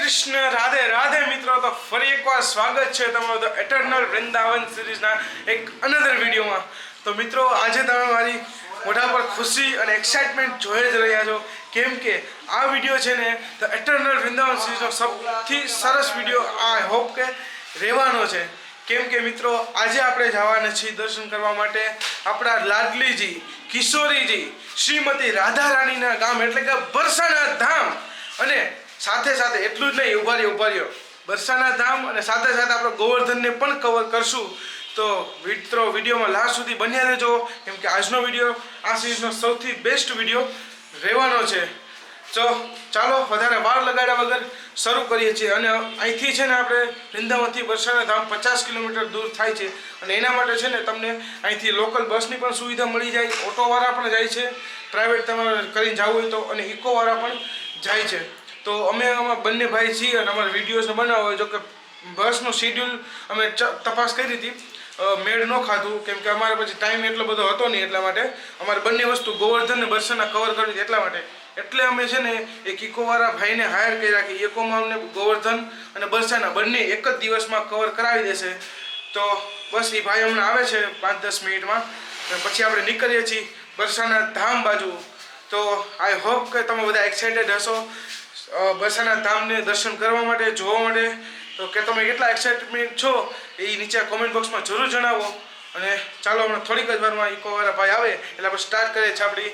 કૃષ્ણ, રાધે રાધે મિત્રો. તો ફરી એકવાર સ્વાગત છે તમારું ધ એટર્નલ વૃંદાવન સિરીઝના એક અનધર વિડીયોમાં. તો મિત્રો, આજે તમે મારી મોઢા પર ખુશી અને એક્સાઇટમેન્ટ જોઈ જ રહ્યા છો, કેમ કે આ વિડીયો છે ને ધ એટર્નલ વૃંદાવન સિરીઝનો સૌથી સરસ વિડીયો આઈ હોપ કે રહેવાનો છે. કેમ કે મિત્રો, આજે આપણે જવાના છીએ દર્શન કરવા માટે આપણા લાડલીજી કિશોરીજી શ્રીમતી રાધા રાણીના ગામ એટલે કે બરસાના ધામ. અને સાથે સાથે એટલું જ નહીં, ઉભા રહ્યો બરસાના ધામ અને સાથે સાથે આપણે ગોવર્ધનને પણ કવર કરશું. તો મિત્રો, વિડીયોમાં લાસ્ટ સુધી બન્યા રહેજો, કેમ કે આજનો વિડીયો આ સિરીઝનો સૌથી બેસ્ટ વિડીયો રહેવાનો છે. ચાલો વધારે વાર લગાડ્યા વગર શરૂ કરીએ છીએ. અને અહીંથી છે ને આપણે વૃંદાવનથી બરસાના ધામ 50 કિલોમીટર દૂર થાય છે. અને એના માટે છે ને તમને અહીંથી લોકલ બસની પણ સુવિધા મળી જાય, ઓટોવાળા પણ જાય છે, પ્રાઇવેટ તમારે કરીને જવું હોય તો, અને ઇકોવાળા પણ જાય છે. તો અમે બંને ભાઈ છીએ અને અમારા વિડીયોઝને બનાવવા હોય. જો કે બસનું શેડ્યુલ અમે તપાસ કરી હતી, મેળ ન ખાધું, કેમ કે અમારે પછી ટાઈમ એટલો બધો હતો નહીં. એટલા માટે અમારે બંને વસ્તુ ગોવર્ધન અને બરસાના કવર કરવી હતી. એટલા માટે અમે છે ને એક ઇકોવાળા ભાઈને હાયર કર્યા કે ઇકોમાં અમને ગોવર્ધન અને બરસાના બંને એક જ દિવસમાં કવર કરાવી દેશે. તો બસ એ ભાઈ હમણાં આવે છે 5-10 મિનિટમાં, પછી આપણે નીકળીએ છીએ બરસાના ધામ બાજુ. તો આઈ હોપ કે તમે બધા એક્સાઇટેડ હશો બરસાના ધામને દર્શન કરવા માટે, જોવા માટે. તો કે તમે કેટલા એક્સાઇટમેન્ટ છો એ નીચે કોમેન્ટ બોક્સમાં જરૂર જણાવો. અને ચાલો, હમણાં થોડીક જ વારમાં ઇકોવાળા ભાઈ આવે એટલે આપણે સ્ટાર્ટ કરીએ છીએ આપણી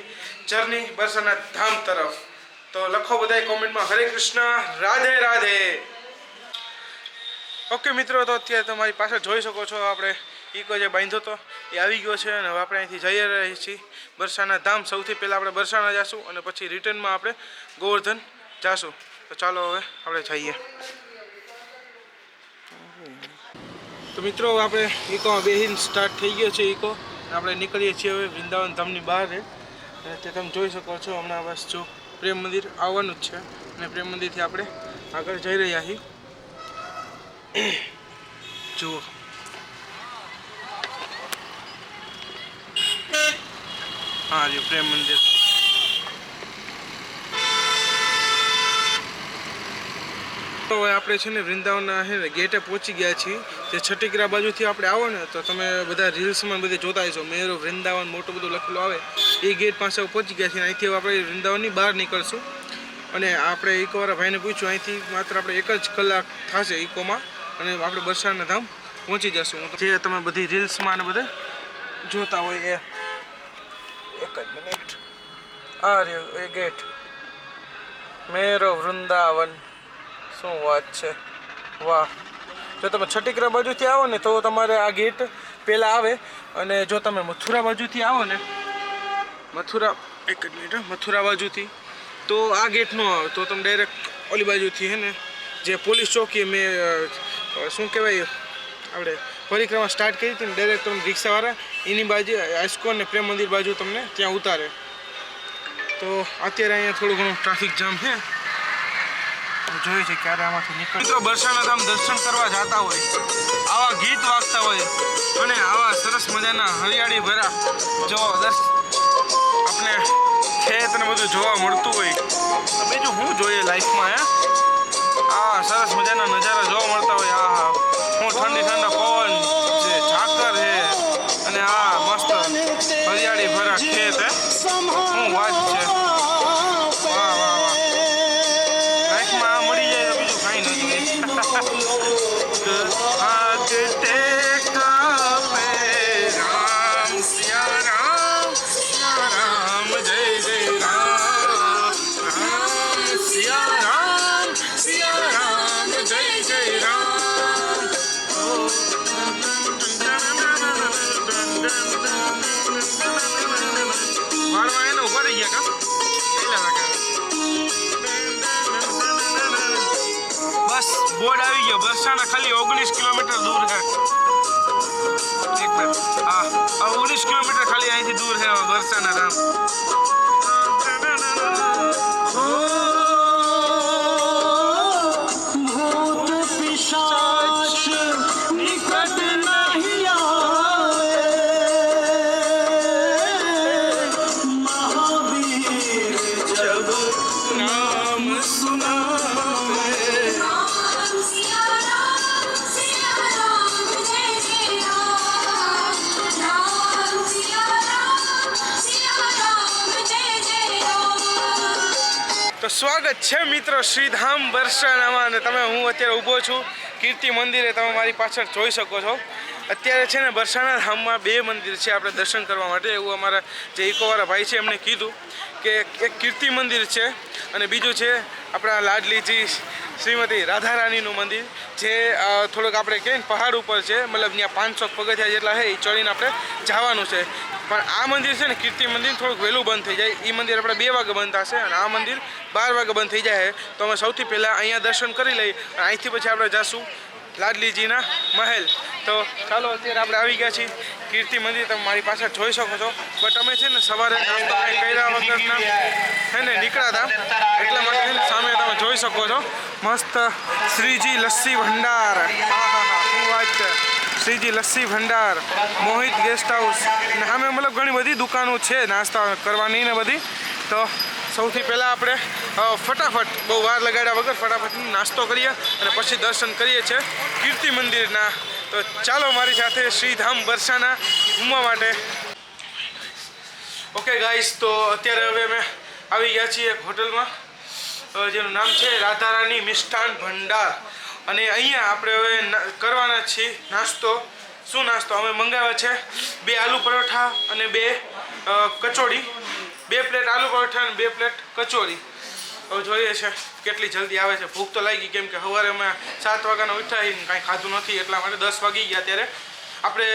જર્ની બરસાના ધામ તરફ. તો લખો બધાએ કોમેન્ટમાં હરે કૃષ્ણ, રાધે રાધે. ઓકે મિત્રો, તો અત્યારે તમારી પાસે જોઈ શકો છો આપણે ઇકો જે બાંધ્યો હતો એ આવી ગયો છે. અને હવે આપણે અહીંથી જઈ રહ્યા છીએ બરસાના ધામ. સૌથી પહેલાં આપણે બરસાના જઈશું અને પછી રિટર્નમાં આપણે ગોવર્ધન જાશું. તો ચાલો હવે આપણે જઈએ. તો મિત્રો, આપણે ઇકોમાં બેહીને સ્ટાર્ટ થઈ ગયો છે ઇકો. આપણે નીકળીએ છીએ હવે વૃંદાવન ધામની બહાર. તે તમે જોઈ શકો છો હમણાં બસ જો પ્રેમ મંદિર આવવાનું જ છે, અને પ્રેમ મંદિરથી આપણે આગળ જઈ રહ્યા છીએ. જુઓ, હા જો પ્રેમ મંદિર. તો હવે આપણે છે ને વૃંદાવનના છે ને ગેટે પહોંચી ગયા છીએ. જે છઠ્ઠીકરા બાજુથી આપણે આવો ને તો તમે બધા રીલ્સમાં બધે જોતા હશો, મેરો વૃંદાવન મોટું બધું લખેલું આવે. એ ગેટ પાસે પહોંચી ગયા છીએ. અહીંથી આપણે વૃંદાવનની બહાર નીકળશું. અને આપણે ઇકોવાળા ભાઈને પૂછ્યું, અહીંથી માત્ર આપણે 1 જ કલાક થશે ઇકોમાં, અને આપણે બરસાના ધામ પહોંચી જશું. જે તમે બધી રીલ્સમાં અને બધે જોતા હોય એ. 1 જ મિનિટ. આ રહ્યો એ ગેટ, મેરો વૃંદાવન. શું વાત છે, વાહ. જો તમે છઠ્ઠીકરા બાજુથી આવો ને તો તમારે આ ગેટ પહેલાં આવે. અને જો તમે મથુરા બાજુથી આવો ને, મથુરા 1 જ મિનિટ, મથુરા બાજુથી તો આ ગેટ ન આવે. તો તમે ડાયરેક્ટ ઓલી બાજુથી છે ને જે પોલીસ ચોકી મેં શું કહેવાય આપણે પરિક્રમા સ્ટાર્ટ કરી હતી ને, ડાયરેક્ટ તમે રિક્ષાવાળા એની બાજુ આઈસ્કોન ને પ્રેમ મંદિર બાજુ તમને ત્યાં ઉતારે. તો અત્યારે અહીંયા થોડું ઘણું ટ્રાફિક જામ છે, જોઈએ છે ક્યારે આમાંથી નીકળે. મિત્રો, બરસાના ધામ દર્શન કરવા જતા હોય, આવા ગીત વાગતા હોય અને આવા સરસ મજાના હરિયાળી ભરા જો આપણે ખેત ને બધું જોવા મળતું હોય તો બીજું શું જોઈએ લાઈફમાં. આવા સરસ મજાના નજારા જોવા મળતા હોય. હા, હું ઠંડા પવન છે, ઝાકર છે, અને આ મસ્ત હરિયાળી ભરા ખેત. શું વાત છે, વાહ વાહ વાહ. લાઈફમાં મળી જાય તો બીજું કાંઈ નથી. રામ સિયા રામ, સિયા રામ, જય જય રામ, રામ સિયા રામ, સિયા રામ, જય જય રામ. વાળવા એને ઉભા રહી ગયા કા બસ બોર્ડ આવી ગયો. બરસાના ખાલી 19 કિલોમીટર દૂર છે. 19 કિલોમીટર ખાલી અહીંથી દૂર છે બરસાના ધામ. નામ સુના તો સ્વાગત છે મિત્રો શ્રીધામ બરસાનામાં અને તમે હું અત્યારે ઊભો છું કીર્તિ મંદિરે. તમે મારી પાછળ જોઈ શકો છો. અત્યારે છે ને બરસાના ધામમાં બે મંદિર છે આપણે દર્શન કરવા માટે. એવું અમારા જે ઇકોવાળા ભાઈ છે એમણે કીધું કે એક કીર્તિ મંદિર છે અને બીજું છે આપણા લાડલીજી શ્રીમતી રાધારાણીનું મંદિર, જે થોડુંક આપણે કહીએ ને પહાડ ઉપર છે, મતલબ ત્યાં 500 પગથિયા જેટલા છે એ ચડીને આપણે જવાનું છે. પણ આ મંદિર છે ને કીર્તિ મંદિર થોડુંક વહેલું બંધ થઈ જાય. એ મંદિર આપણે 2 વાગે બંધ થશે અને આ મંદિર 12 વાગે બંધ થઈ જાય. તો અમે સૌથી પહેલાં અહીંયા દર્શન કરી લઈએ અને અહીંથી પછી આપણે જઈશું લાડલીજીના મહેલ. તો ચાલો અત્યારે આપણે આવી ગયા છીએ કીર્તિ મંદિર. તમે મારી પાછળ જોઈ શકો છો. બટ અમે છે ને સવારે નાસ્તો કંઈ કર્યા વગરના છે ને નીકળ્યા હતા, એટલા માટે છે ને સામે તમે જોઈ શકો છો મસ્ત શ્રીજી લસ્સી ભંડાર. હા હા હા, શું વાત છે. શ્રીજી લસ્સી ભંડાર, મોહિત ગેસ્ટ હાઉસ ને સામે મતલબ ઘણી બધી દુકાનો છે નાસ્તા કરવાની ને બધી. તો સૌથી પહેલાં આપણે ફટાફટ બહુ વાર લગાડ્યા વગર ફટાફટ નાસ્તો કરીએ અને પછી દર્શન કરીએ છીએ કીર્તિ મંદિરના. તો ચાલો મારી સાથે શ્રીધામ બરસાના ઘૂમવા માટે. ઓકે ગાઈસ, તો અત્યારે હવે અમે આવી ગયા છીએ એક હોટલમાં જેનું નામ છે રાધારાણી મિષ્ટાન ભંડાર. અને અહીંયા આપણે હવે કરવાના છીએ નાસ્તો. શું નાસ્તો અમે મંગાવ્યા છે? 2 આલુ પરોઠા અને 2 કચોરી. 2 પ્લેટ આલુ પરોઠા અને 2 પ્લેટ કચોરી. હવે જોઈએ છે કેટલી જલ્દી આવે છે. ભૂખ તો લાગી, કેમ કે સવારે અમે 7 વાગ્યાના ઉઠાવીને કાંઈ ખાધું નથી, એટલા માટે 10 વાગી ગયા. ત્યારે આપણે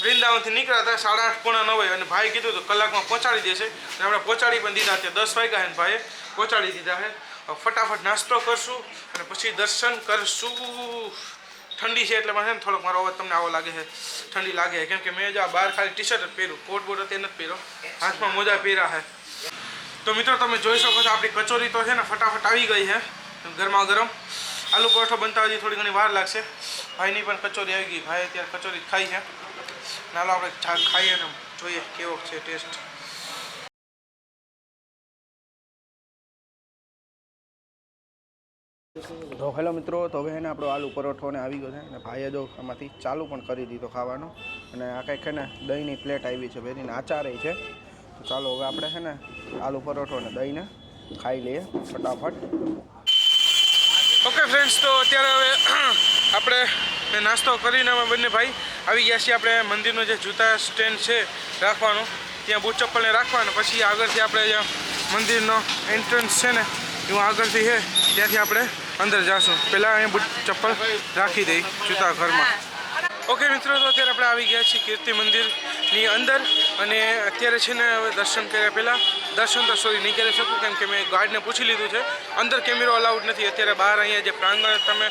વૃંદાવનથી નીકળ્યા હતા 8:30 પોણા 9 અને ભાઈ કીધું તો કલાકમાં પહોંચાડી દેશે અને આપણે પહોંચાડી પણ દીધા. ત્યાં 10 વાગ્યા અને ભાઈએ પહોંચાડી દીધા છે. ફટાફટ નાસ્તો કરશું અને પછી દર્શન કરશું. ઠંડી છે એટલે મને થોડોક મારો અવાજ તમને આવો લાગે છે, ઠંડી લાગે છે, કેમ કે મેં જો બહાર ખાલી ટી-શર્ટ જ પહેર્યું, કોટ બોટ તે નથી પહેર્યો, હાથમાં મોજા પહેર્યા છે. તો મિત્રો તમે જોઈ શકો છો આપણી કચોરી તો છે ને ફટાફટ આવી ગઈ છે ગરમા ગરમ. આલુ પરોઠો બનતા હજી થોડી ઘણી વાર લાગશે. ભાઈની પણ કચોરી આવી ગઈ. ભાઈ અત્યારે કચોરી ખાઈ છે. નાલો આપણે ખાઈએ ને જોઈએ કેવો છે ટેસ્ટ. તો હેલો મિત્રો, તો હવે એને આપણો આલુ પરોઠો ને આવી ગયો છે અને ભાઈએ જો આમાંથી ચાલુ પણ કરી દીધો ખાવાનો. અને આ કંઈક છે ને દહીંની પ્લેટ આવી છે, વેરીને આચારે છે. તો ચાલો હવે આપણે છે ને આલુ પરોઠો અને દહીંને ખાઈ લઈએ ફટાફટ. ઓકે ફ્રેન્ડ્સ, તો અત્યારે હવે આપણે નાસ્તો કરીને અમે બંને ભાઈ આવી ગયા છીએ આપણે મંદિરનું જે જૂતા સ્ટેન્ડ છે રાખવાનું, ત્યાં બૂટ ચપ્પલને રાખવાનું. પછી આગળથી આપણે જ્યાં મંદિરનો એન્ટ્રન્સ છે ને એવું આગળથી છે ત્યાંથી આપણે અંદર જઈશું. પહેલાં અહીંયા બૂટ ચપ્પલ રાખી દઈ જૂતા ઘરમાં. ઓકે મિત્રો, તો અત્યારે આપણે આવી ગયા છીએ કીર્તિ મંદિરની અંદર અને અત્યારે છે ને હવે દર્શન કર્યા પહેલાં દર્શન તો નહીં કરી શકું, કેમ કે મેં ગાર્ડને પૂછી લીધું છે અંદર કેમેરો અલાઉડ નથી. અત્યારે બહાર અહીંયા જે પ્રાંગણ તમે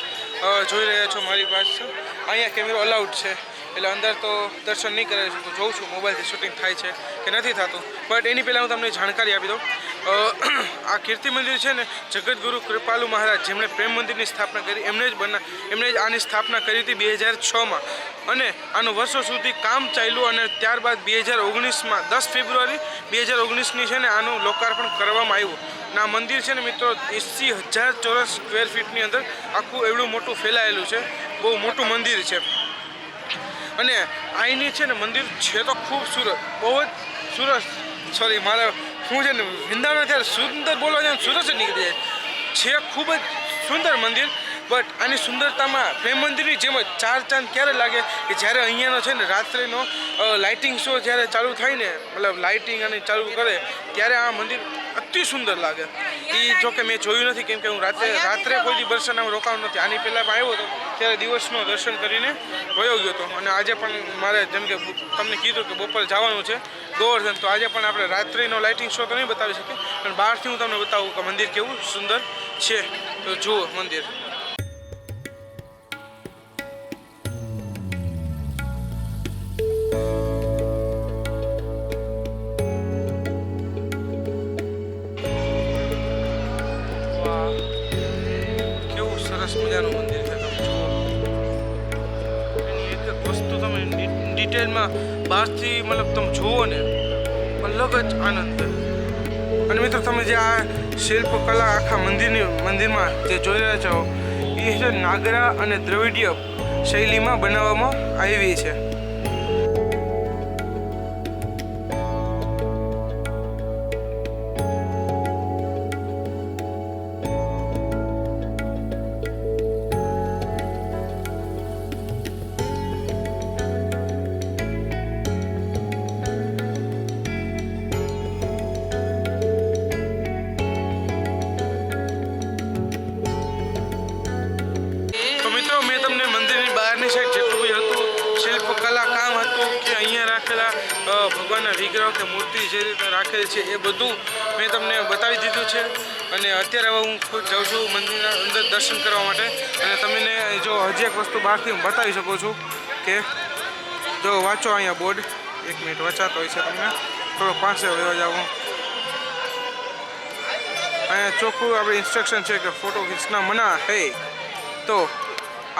જોઈ રહ્યા છો મારી પાસે, અહીંયા કેમેરો અલાઉડ છે, એટલે અંદર તો દર્શન નહીં કરી શકું. જોઉં છું મોબાઈલથી શૂટિંગ થાય છે કે નથી થતું. બટ એની પહેલાં હું તમને જાણકારી આપી દઉં. આ કીર્તિ મંદિર છે ને જગતગુરુ કૃપાલુ મહારાજ, જેમણે પ્રેમ મંદિરની સ્થાપના કરી, એમણે જ આની સ્થાપના કરી હતી 2006માં. અને આનું વર્ષો સુધી કામ ચાલ્યું અને ત્યારબાદ 2019માં 10 ફેબ્રુઆરી 2019ની છે ને આનું લોકાર્પણ કરવામાં આવ્યું. અને આ મંદિર છે ને મિત્રો 80,000 ચોરસ સ્ક્વેર ફીટની અંદર આખું એવડું મોટું ફેલાયેલું છે. બહુ મોટું મંદિર છે. અને અહીંની છે ને મંદિર છે તો ખૂબસૂરત, બહુ જ સુરત, સોરી મારે શું છે ને વૃંદાવન ત્યારે સુંદર બોલવા જાય સુરત જ નીકળી જાય છે. ખૂબ જ સુંદર મંદિર. બટ આની સુંદરતામાં પ્રેમ મંદિરની જેમ જ 4 ચાંદ ક્યારે લાગે કે જ્યારે અહીંયાનો છે ને રાત્રેનો લાઇટિંગ શો જ્યારે ચાલુ થાય ને, મતલબ લાઇટિંગ અને ચાલુ કરે ત્યારે આ મંદિર અતિ સુંદર લાગે. એ જોકે મેં જોયું નથી, કેમ કે હું રાત્રે કોઈ દી બરસાનામાં રોકાણું નથી. આની પહેલાં પણ આવ્યો હતો ત્યારે દિવસનો દર્શન કરીને વયો ગયો હતો. અને આજે પણ મારે જેમ કે તમને કીધું કે બપોરે જવાનું છે ગોવર્ધન, તો આજે પણ આપણે રાત્રિનો લાઇટિંગ શો તો નહીં બતાવી શકીએ, પણ બહારથી હું તમને બતાવું કે મંદિર કેવું સુંદર છે. તો જુઓ મંદિર. મજાનું મંદિર છે. તમે જુઓ એની એક એક વસ્તુ તમે ડિટેલમાં બહારથી મતલબ તમે જુઓ ને અલગ જ આનંદ છે. અને મિત્રો તમે જે આ શિલ્પકલા આખા મંદિરમાં જે જોઈ રહ્યા છો એ છે નાગરા અને દ્રવિડીય શૈલીમાં બનાવવામાં આવી છે. ભગવાનના વિગ્રહ કે મૂર્તિ જે રીતે રાખેલી છે એ બધું મેં તમને બતાવી દીધું છે. અને અત્યારે હવે હું ખુદ જાઉં છું મંદિરના અંદર દર્શન કરવા માટે. અને તમને જો હજી એક વસ્તુ બહારથી હું બતાવી શકું છું કે જો વાંચો અહીંયા બોર્ડ, 1 મિનિટ વચાતો હોય છે તમને, થોડો પાસે વયો જાવ. અહીંયા ચોખ્ખું આપણે ઇન્સ્ટ્રક્શન છે કે ફોટો ખીંચના મના હે. તો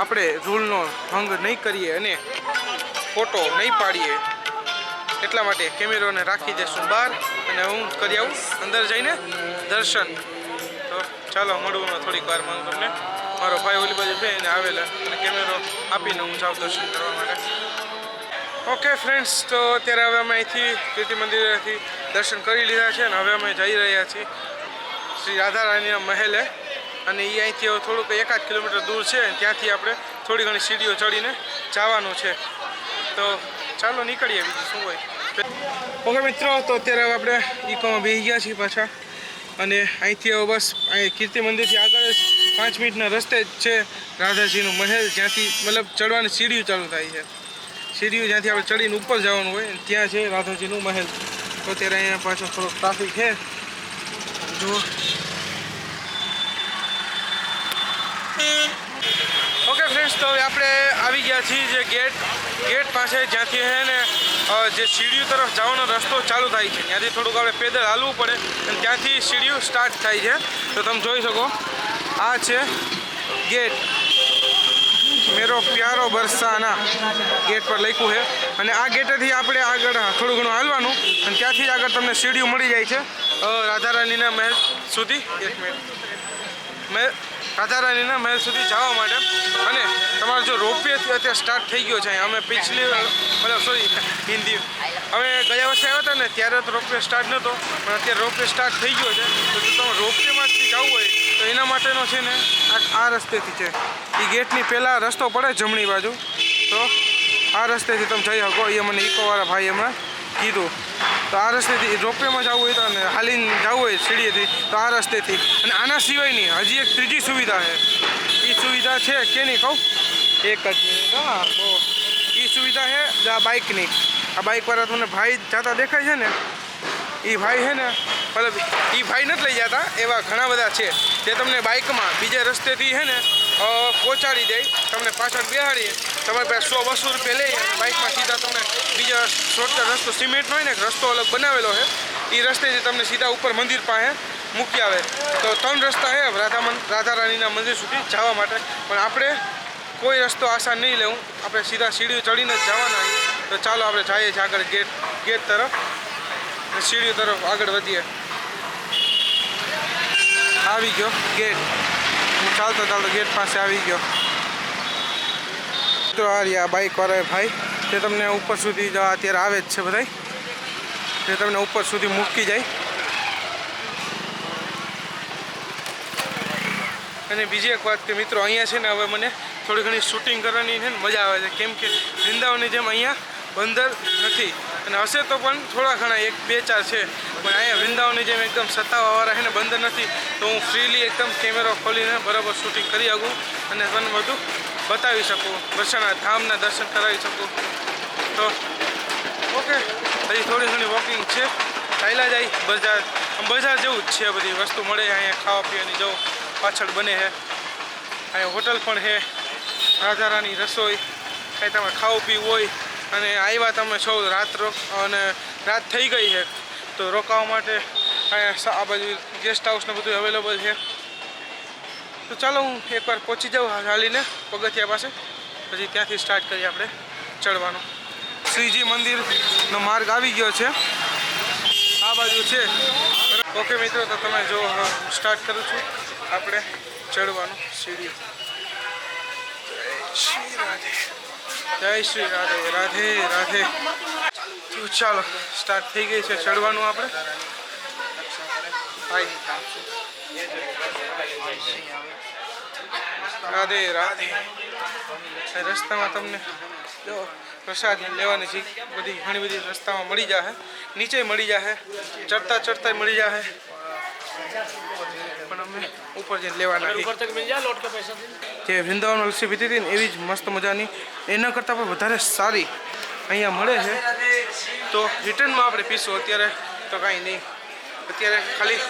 આપણે રૂલનો ભંગ નહીં કરીએ અને ફોટો નહીં પાડીએ એટલા માટે કેમેરાને રાખી દઈશું બહાર અને હું કરી આવું અંદર જઈને દર્શન. તો ચાલો મળવું થોડીક વારમાં હું તમને. મારો ભાઈ ઓલી બાજુ બેને આવેલા અને કેમેરો આપીને હું જાઉં દર્શન કરવા માટે. ઓકે ફ્રેન્ડ્સ, તો અત્યારે હવે અમે અહીંથી કીર્તિ મંદિરેથી દર્શન કરી લીધા છે અને હવે અમે જઈ રહ્યા છીએ શ્રી રાધા રાણીના મહેલે. અને એ અહીંથી હવે થોડુંક 1-8 કિલોમીટર દૂર છે. ત્યાંથી આપણે થોડી ઘણી સીડીઓ ચડીને જવાનું છે. તો ચાલો નીકળીએ, બીજું શું હોય. ઓકે મિત્રો, તો અત્યારે હવે આપણે ઇકોમાં બેસી ગયા છીએ પાછા. અને અહીંથી હવે બસ અહીં કીર્તિ મંદિરથી આગળ જ 5 મિનિટના રસ્તે જ છે રાધાજીનું મહેલ, જ્યાંથી મતલબ ચડવાની સીડીઓ ચાલુ થાય છે. સીડીઓ જ્યાંથી આપણે ચડીને ઉપર જવાનું હોય ત્યાં છે રાધાજીનું મહેલ. તો અત્યારે અહીંયા પાછળ થોડોક ટ્રાફિક છે જો. ઓકે ફ્રેન્ડ્સ, તો હવે આપણે આવી ગયા છીએ જે ગેટ પાસે, જ્યાંથી છે ને જે સીડીઓ તરફ જવાનો રસ્તો ચાલુ થાય છે. ત્યાંથી થોડુંક આપણે પેદલ હાલવું પડે અને ત્યાંથી સીડીઓ સ્ટાર્ટ થાય છે. તો તમે જોઈ શકો આ છે ગેટ, મેરો પ્યારો બરસાના ગેટ પર લખ્યું છે. અને આ ગેટેથી આપણે આગળ થોડું ઘણું હાલવાનું અને ત્યાંથી જ આગળ તમને સીડીઓ મળી જાય છે રાધા રાણીના મહેલ સુધી. 1 મિનિટ, રાધા રાણીના મહેલ સુધી જવા માટે. અને તમારો જો રોપવે અત્યારે સ્ટાર્ટ થઈ ગયો છે. અમે હિન્દી અમે ગયા વર્ષે આવ્યા હતા ને ત્યારે તો રોપવે સ્ટાર્ટ નહોતો, પણ અત્યારે રોપવે સ્ટાર્ટ થઈ ગયો છે. તો જો તમે રોપવેમાંથી જવું હોય તો એના માટેનો છે ને આ રસ્તેથી છે. એ ગેટની પહેલાં રસ્તો પડે જમણી બાજુ, તો આ રસ્તેથી તમે જઈ શકો. એ મને ઇકોવાળા ભાઈ હમણાં કીધું. તો આ રસ્તેથી રોપવેમાં જવું હોય તો અને હાલીને જવું હોય સીડીએથી તો આ રસ્તેથી. અને આના સિવાયની હજી એક ત્રીજી સુવિધા છે. એ સુવિધા છે કે નહીં કહું? 1 જ મિનિટ. હા, બહુ એ સુવિધા છે આ બાઇકની. આ બાઇકવાળા તમને ભાઈ જતા દેખાય છે ને, એ ભાઈ છે ને, મતલબ એ ભાઈ નથી લઈ જતા, એવા ઘણા બધા છે જે તમને બાઇકમાં બીજે રસ્તેથી છે ને પહોંચાડી દે. તમને પાછળ બેહાડીએ, તમારી પાસે 100-200 રૂપિયા લઈ અને બાઇકમાં સીધા તમને બીજા શોર્ટકટ રસ્તો સિમેન્ટનો હોય ને રસ્તો અલગ બનાવેલો છે, એ રસ્તેથી તમને સીધા ઉપર મંદિર પાસે મૂકી આવે. તો 3 રસ્તા છે રાધા રાણીના મંદિર સુધી જવા માટે. પણ આપણે કોઈ રસ્તો આસાન નહીં લેવું, આપણે સીધા સીડીઓ ચડીને જ જવાના. તો ચાલો આપણે જઈએ છીએ આગળ ગેટ તરફ, સીડીઓ તરફ આગળ વધીએ. આવી ગયો ગેટ, હું ચાલતો ગેટ પાસે આવી ગયો. તો આ રહ્યા બાઇકવાળા ભાઈ, તે તમને ઉપર સુધી જવા અત્યારે આવે જ છે બધા, તે તમને ઉપર સુધી મૂકી જાય. અને બીજી એક વાત કે મિત્રો, અહીંયા છે ને હવે મને થોડી ઘણી શૂટિંગ કરવાની છે ને મજા આવે છે, કેમ કે વૃંદાવનની જેમ અહીંયા બંદર નથી. અને હશે તો પણ થોડા ઘણા 1-2-4 છે, પણ અહીંયા વૃંદાવનની જેમ એકદમ સત્તાવાળા છે ને બંદર નથી. તો હું ફ્રીલી એકદમ કેમેરો ખોલીને બરાબર શૂટિંગ કરી શકું અને તમને બધું બતાવી શકું, વર્ષાના ધામના દર્શન કરાવી શકું. તો ઓકે, હજી થોડી ઘણી વોકિંગ છે, ચાલ્યા જાય. બજાર જેવું જ છે, બધી વસ્તુ મળે અહીંયા, ખાવા પીવાની જવું પાછળ બને છે. અહીંયા હોટલ પણ છે, રાધા રાણી રસોઈ, કાંઈ તમે ખાવું પીવું હોય અને આવ્યા તમે છો અને રાત થઈ ગઈ છે તો રોકાવા માટે અહીંયા આ બાજુ ગેસ્ટ હાઉસને બધું અવેલેબલ છે. તો ચાલો હું એકવાર પહોંચી જાઉં હાલીને પગથિયા પાસે, પછી ત્યાંથી સ્ટાર્ટ કરીએ આપણે ચડવાનું. શ્રીજી મંદિરનો માર્ગ આવી ગયો છે, આ બાજુ છે. ઓકે મિત્રો, તો તમે જો સ્ટાર્ટ કરું છું આપણે ચડવાનું સીડી. જય શ્રી રાધે રાધે રાધે. તો ચાલો સ્ટાર્ટ થઈ ગઈ છે ચડવાનું આપણે. રાધે રાધે. રસ્તામાં તમને જો પ્રસાદ લેવાની છે બધી ઘણી બધી રસ્તામાં મળી જશે, નીચે મળી જશે, ચડતા મળી જશે, પણ અમે ઉપર જઈને લેવાના જે વૃંદાવન લસ્સી પીતી હતી ને એવી જ મસ્ત મજાની, એના કરતાં પણ વધારે સારી અહીંયા મળે છે. તો રિટર્નમાં આપણે પીશું. અત્યારે તો કાંઈ નહીં, અત્યારે ખાલી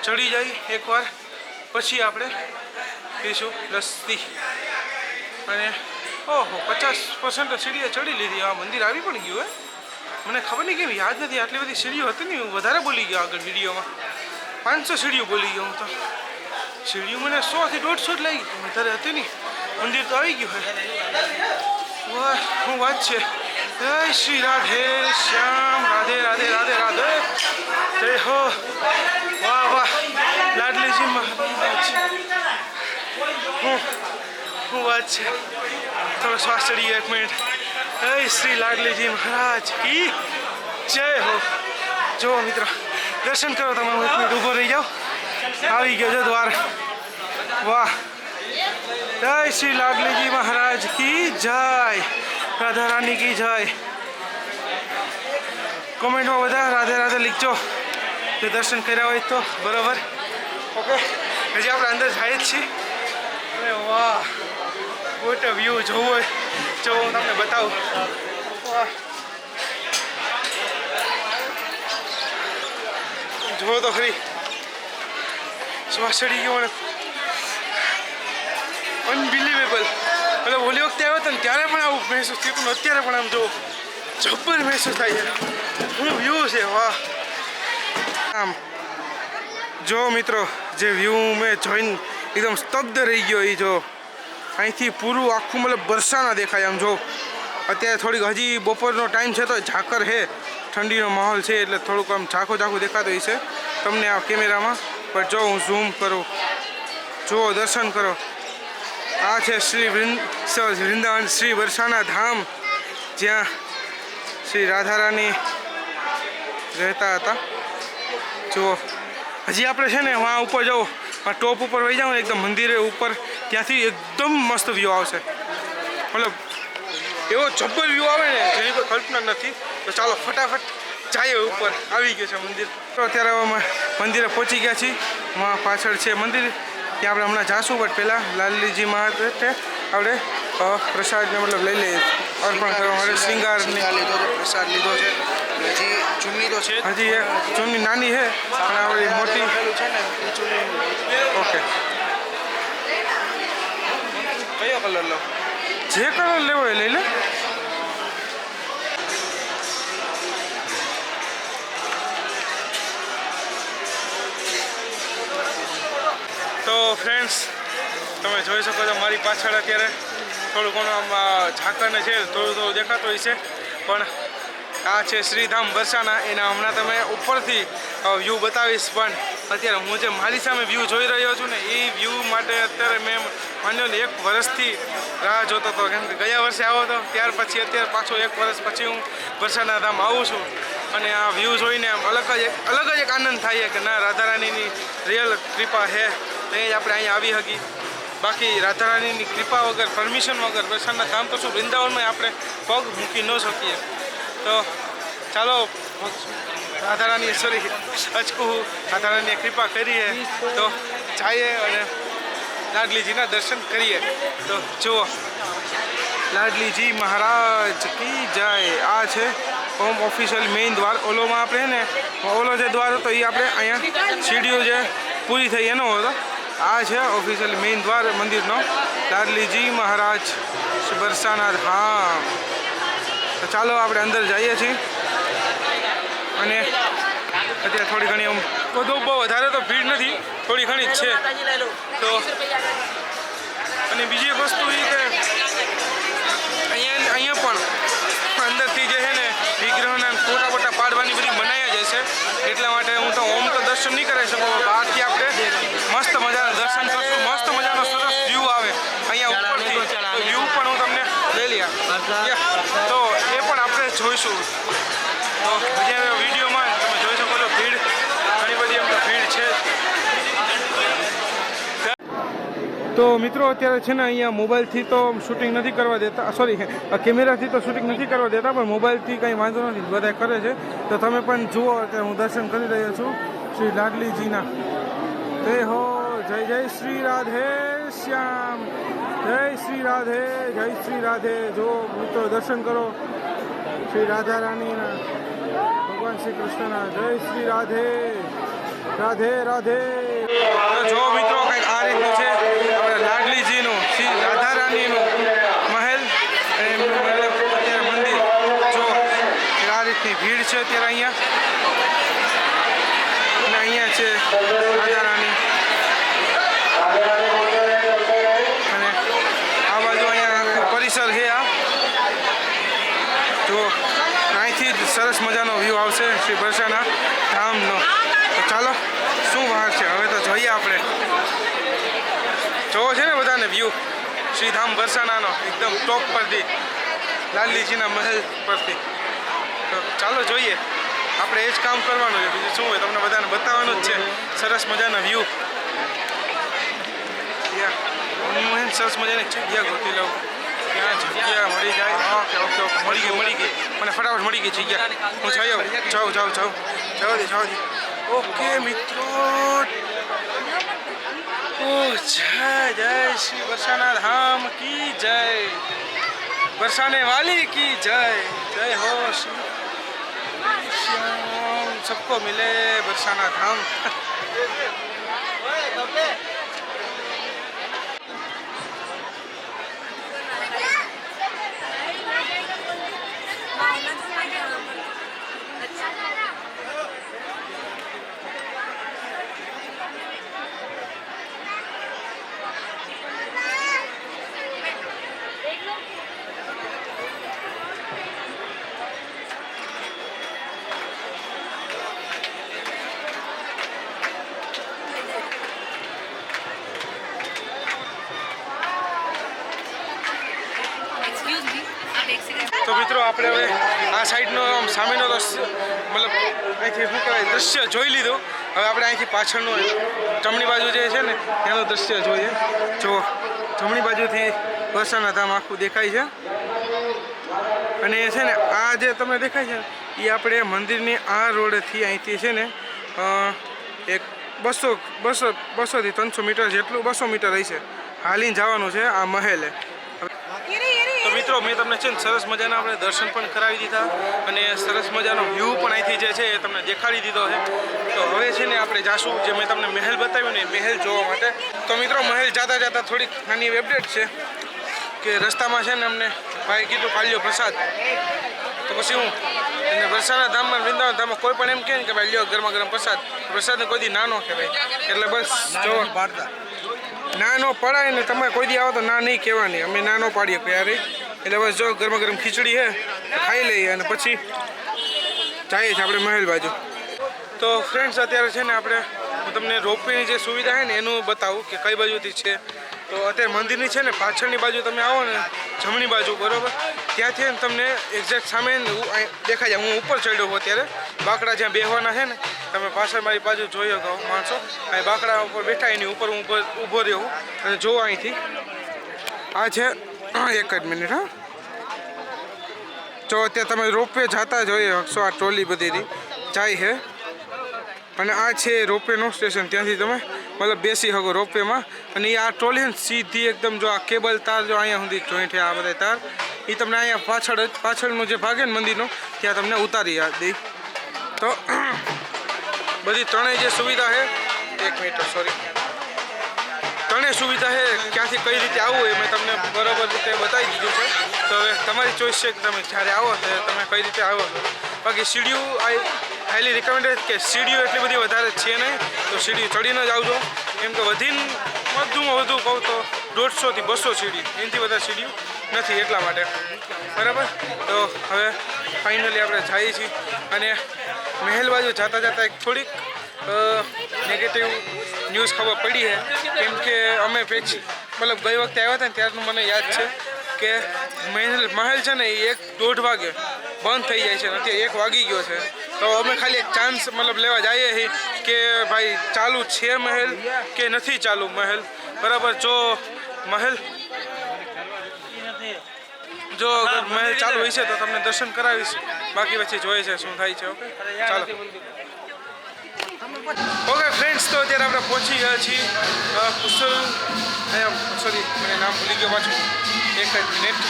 ચડી જાય એકવાર, પછી આપણે પીશું લસ્સી. અને ઓહો 50% સીડીએ ચડી લીધી. આ મંદિર આવી પણ ગયું હે. મને ખબર નહીં કેમ યાદ નથી, આટલી બધી સીડીઓ હતી ને. હું વધારે બોલી ગયો આગળ વિડીયોમાં, 500 સીડીઓ બોલી ગયો હું તો. સીડીઓ મને 100 થી 150 જ લાગી, વધારે હતી નહીં. મંદિર તો આવી ગયું હે. વાહ શું વાત છે. જય શ્રી રાધે શ્યામ, રાધે રાધે રાધે રાધે, જય હો. વાહ વાહ, લાડલીજી મહારાજ, શું વાત છે. થોડો શ્વાસ ચડીએ, 1 મિનિટ. જય શ્રી લાડલીજી મહારાજ કી જય હો. જો મિત્રો દર્શન કરો તમે, 1 મિનિટ ઊભો રહી જાઓ. આવી ગયો છે દ્વાર. વાહ, જય શ્રી લાડલીજી મહારાજ કી જય, રાધા રાની કી જય. કોમેન્ટમાં બધા રાધે રાધે લીખજો જો દર્શન કર્યા હોય તો. બરાબર, ઓકે. હજી આપણે અંદર જઈએ જ છીએ. અરે વાહ, વોટ અ વ્યૂ જોવો હોય જો હું તમને બતાવું. વાહ, જોવો તો ખરી. શ્વાસ ચડી ગયો મને, અનબિલીવેબલ. એટલે ઓલી વખતે આવ્યો હતો ને ત્યારે પણ આવું મહેસૂસ થયું, પણ અત્યારે પણ આમ જો જબ્બર મહેસૂસ થાય છે. શું વ્યૂ છે, વાહ. આમ જો મિત્રો, જે વ્યૂ મેં જોઈને એકદમ સ્તબ્ધ રહી ગયો. એ જો અહીંથી પૂરું આખું મતલબ બરસાના દેખાય. આમ જો અત્યારે થોડીક હજી બપોરનો ટાઈમ છે તો ઝાકર છે, ઠંડીનો માહોલ છે એટલે થોડુંક આમ ઝાખું દેખાતું હોય છે તમને આ કેમેરામાં. પણ જો હું ઝૂમ કરું, જુઓ, દર્શન કરો. આ છે વૃંદાવન શ્રી બરસાના ધામ, જ્યાં શ્રી રાધા રાની રહેતા હતા. જુઓ, હજી આપણે છે ને વहाँ ઉપર જાઓ, ટોપ ઉપર વહી જાઓ ને એકદમ મંદિરે ઉપર, ત્યાંથી એકદમ મસ્ત વ્યૂ આવશે. મતલબ એવો જબ્બર વ્યૂ આવે ને જેની કોઈ કલ્પના નથી. તો ચાલો ફટાફટ જઈએ ઉપર. આવી ગયું છે મંદિર. તો અત્યારે અમે મંદિરે પહોંચી ગયા છીએ. વहाँ પાછળ છે મંદિર, ત્યાં આપણે હમણાં જાશું. બટ પહેલાં લાલજીજી માટે આપણે પ્રસાદને મતલબ લઈ લઈએ, અર્પણ કરવા માટે. શ્રીંગારની પ્રસાદ લીધો છે. હજી ચૂંટણી તો છે, હજી એક ચૂંટણી નાની છે અને આપણી મોટી છે ને એ ચૂંટણી. ઓકે. કયો કલર લો? જે કલર લેવો એ લઈ લે. તો ફ્રેન્ડ્સ, તમે જોઈ શકો છો મારી પાછળ અત્યારે થોડું ઘણું આમ ઝાકરને છે, થોડું દેખાતું હોય છે. પણ આ છે શ્રીધામ બરસાના. એના હમણાં તમે ઉપરથી વ્યૂ બતાવીશ. પણ અત્યારે હું જે મારી સામે વ્યૂ જોઈ રહ્યો છું ને, એ વ્યૂ માટે અત્યારે મેં માન્યો ને 1 વર્ષથી રાહ જોતો હતો. કેમ કે ગયા વર્ષે આવ્યો હતો, ત્યાર પછી અત્યારે પાછો 1 વર્ષ પછી હું બરસાના ધામ આવું છું. અને આ વ્યૂ જોઈને આમ અલગ જ એક આનંદ થાય કે ના, રાધા રાણીની રિયલ કૃપા છે, એ જ આપણે અહીંયા આવી શકી. બાકી રાધા રાણીની કૃપા વગર, પરમિશન વગર બરસાના ધામ તો શું વૃંદાવનમાં આપણે પગ મૂકી ન શકીએ. તો ચાલો રાધા રાની અચકું રાધા રાણીએ કૃપા કરીએ તો જઈએ અને લાડલીજીના દર્શન કરીએ. તો જુઓ, લાડલીજી મહારાજ કી જય. આ છે હોમ ઓફિશિયલ મેઇન દ્વાર. ઓલોમાં આપણે ને ઓલો જે દ્વાર હતો એ આપણે અહીંયા સીડીઓ જે પૂરી થઈ એનો હતો. આ છે ઓફિશિયલ મેઇન દ્વાર મંદિરનો, લાડલીજી મહારાજ બરસાના ધામ. તો ચાલો આપણે અંદર જઈએ છીએ. અને અત્યારે થોડી ઘણી આમ બહુ વધારે તો ભીડ નથી, થોડી ઘણી જ છે. તો અને બીજી એક વસ્તુ એ કે અહીંયા પણ અંદરથી જે છે ને વિગ્રહના ફોટા બોટા પાડવાની બધી મનાઈ જ છે. એટલા માટે હું તો ઓમ તો દર્શન નહીં કરી શકું, બહારથી આપણે મસ્ત મજાના દર્શન કરશું. મસ્ત મજાનો સરસ વ્યૂ આવે અહીંયા ઉપરથી. તો વ્યૂ પણ હું તમને લઈ લઈએ, તો એ પણ આપણે જોઈશું. તો અત્યારે વિડીયોમાં તમે જોઈ શકો છો ભીડ ઘણી બધી, એમ તો ભીડ છે. તો મિત્રો અત્યારે છે ને અહીંયા મોબાઈલથી તો શૂટિંગ નથી કરવા દેતા, સોરી કેમેરાથી તો શૂટિંગ નથી કરવા દેતા, પણ મોબાઈલથી કંઈ વાંધો નથી, બધા કરે છે. તો તમે પણ જુઓ કે હું દર્શન કરી રહ્યો છું શ્રી લાડલીજીના. જય હો, જય જય શ્રી રાધે શ્યામ, જય શ્રી રાધે, જય શ્રી રાધે. જો મિત્રો દર્શન કરો. શ્રી રાધા રાણીના ભગવાન શ્રી કૃષ્ણના જય શ્રી રાધે રાધે રાધે. તો જો મિત્રો કંઈક આ રીતનું છે આપણે લાડલીજીનું શ્રી રાધા રાણીનું મહેલ અને એમનું મતલબ અત્યારે મંદિર. જો આ રીતની ભીડ છે અત્યારે અહીંયા અને અહીંયા છે રાધા રાણી અને આ બાજુ અહીંયા આખું પરિસર છે. આ જો અહીંથી જ સરસ મજાનો વ્યૂ આવશે શ્રી બરસાના ધામનો. તો ચાલો શું બહાર છે હવે તો જોઈએ આપણે. જોવો છે ને બધાને વ્યૂ શ્રીધામ બરસાનાનો એકદમ ટોપ પરથી લાલજીના મહેલ પરથી. તો ચાલો જોઈએ આપણે એ જ કામ કરવાનું છે, બીજું શું હોય તમને બધાને બતાવવાનું જ છે સરસ મજાના વ્યૂ. હું સરસ મજાની જગ્યા ગોતી લઉં ત્યાં જગ્યા મળી જાય. ઓકે ઓકે ઓકે મળી ગઈ મને ફટાફટ મળી ગઈ જગ્યા. હું જાઉં ઓકે મિત્રો. ઓ જય શ્રી બરસાના ધામ કી જય, बरसाने वाली की जय. जय हो श्री श्याम, सबको मिले बरसाना धाम. તો મિત્રો આપણે હવે આ સાઈડનો આમ સામેનો મતલબ અહીંથી શું કહેવાય દૃશ્ય જોઈ લીધું. હવે આપણે અહીંથી પાછળનું જમણી બાજુ જે છે ને ત્યાંનું દૃશ્ય જોઈએ. જો જમણી બાજુથી બરસાના ધામ આખું દેખાય છે અને છે ને આ જે તમને દેખાય છે એ આપણે મંદિરની આ રોડથી અહીંથી છે ને એક 200થી 300 મીટર જેટલું 200 મીટર રહેશે હાલીને જવાનું છે આ મહેલે. તો મિત્રો મેં તમને છે ને સરસ મજાના આપણે દર્શન પણ કરાવી દીધા અને સરસ મજાનો વ્યૂ પણ અહીંથી જે છે એ તમને દેખાડી દીધો છે. તો હવે છે ને આપણે જાશું જે મેં તમને મહેલ બતાવ્યું ને મહેલ જોવા માટે. તો મિત્રો મહેલ જતા થોડીક નાની અપડેટ છે કે રસ્તામાં છે ને અમને ભાઈ કીધું પાલ્યો પ્રસાદ. તો પછી હું અને બરસાના ધામમાં વૃંદાવન ધામમાં કોઈ પણ એમ કહે ને કે ભાઈ લ્યો ગરમા ગરમ પ્રસાદને કોઈ દી નાનો કહેવાય. એટલે બસ જો ના નો પડાય ને તમે કોઈ દી આવો તો ના નહીં કહેવાની, અમે ના નો પાડીએ ક્યારે. એટલે બસ જો ગરમા ગરમ ખીચડી છે ખાઈ લઈએ અને પછી જઈએ છીએ આપણે મહેલ બાજુ. તો ફ્રેન્ડ્સ અત્યારે છે ને આપણે હું તમને રોપવેની જે સુવિધા છે ને એનું બતાવું કે કઈ બાજુથી છે. તો અત્યારે મંદિરની છે ને પાછળની બાજુ તમે આવો ને જમણી બાજુ બરાબર ત્યાંથી ને તમને એક્ઝેક્ટ સામે દેખાય જાય. હું ઉપર ચડ્યો હોઉં અત્યારે બાકડા જ્યાં બેહવાના છે ને તમે પાછળ મારી બાજુ જોઈ શકો માણસો અહીં બાકડા ઉપર બેઠા એની ઉપર હું ઊભો રહ્યો અને જોવો અહીંથી આ છે. એક જ મિનિટ હા. જો અત્યારે તમે રોપવે જતા જોઈએ શકશો આ ટ્રોલી બધીથી જાય છે અને આ છે રોપવેનું સ્ટેશન. ત્યાંથી તમે મતલબ બેસી શકો રોપવેમાં અને આ ટ્રોલી સીધી એકદમ જો આ કેબલ તાર જો અહીંયા સુધી જોઈન્ટ છે આ બધા તાર એ તમને અહીંયા પાછળનું જે ભાગે ને મંદિરનો ત્યાં તમને ઉતારી દઈ. તો બધી ત્રણેય જે સુવિધા છે એક મિનિટ સોરી ત્રણેય સુવિધા છે ક્યાંથી કઈ રીતે આવવું એ મેં તમને બરાબર રીતે બતાવી દીધું છે. તો હવે તમારી ચોઈસ છે કે તમે જ્યારે આવો ત્યારે તમે કઈ રીતે આવો છો. બાકી સીડીઓ હાઈલી રિકમેન્ડેડ કે સીડીઓ એટલી બધી વધારે છે નહીં તો સીડી ચડીને જ આવજો. કેમ કે વધુમાં વધુ કહું તો 150 થી 200 સીડી એનાથી વધારે સીડીઓ નથી એટલા માટે બરાબર. તો હવે ફાઇનલી આપણે જઈએ છીએ અને મહેલ બાજુ જતા એક થોડીક નેગેટિવ ન્યૂઝ ખબર પડી છે. કેમ કે અમે મતલબ ગઈ વખતે આવ્યા હતા ને ત્યારનું મને યાદ છે કે મહેલ છે ને એ 1-1.5 વાગે બંધ થઈ જાય છે નથી 1 વાગી ગયો છે. તો અમે ખાલી એક ચાન્સ મતલબ લેવા જઈએ છીએ કે ભાઈ ચાલુ છે મહેલ કે નથી ચાલુ મહેલ બરાબર. જો મહેલ ચાલુ હશે તો તમને દર્શન કરાવીશ, બાકી પછી જોઈએ છે શું થાય છે. ઓકે ચાલો. ઓકે ફ્રેન્ડ્સ તો અત્યારે આપણે પહોંચી ગયા છીએ કુશલ સોરી મને નામ ભૂલી ગયો પાછું એક જ મિનિટ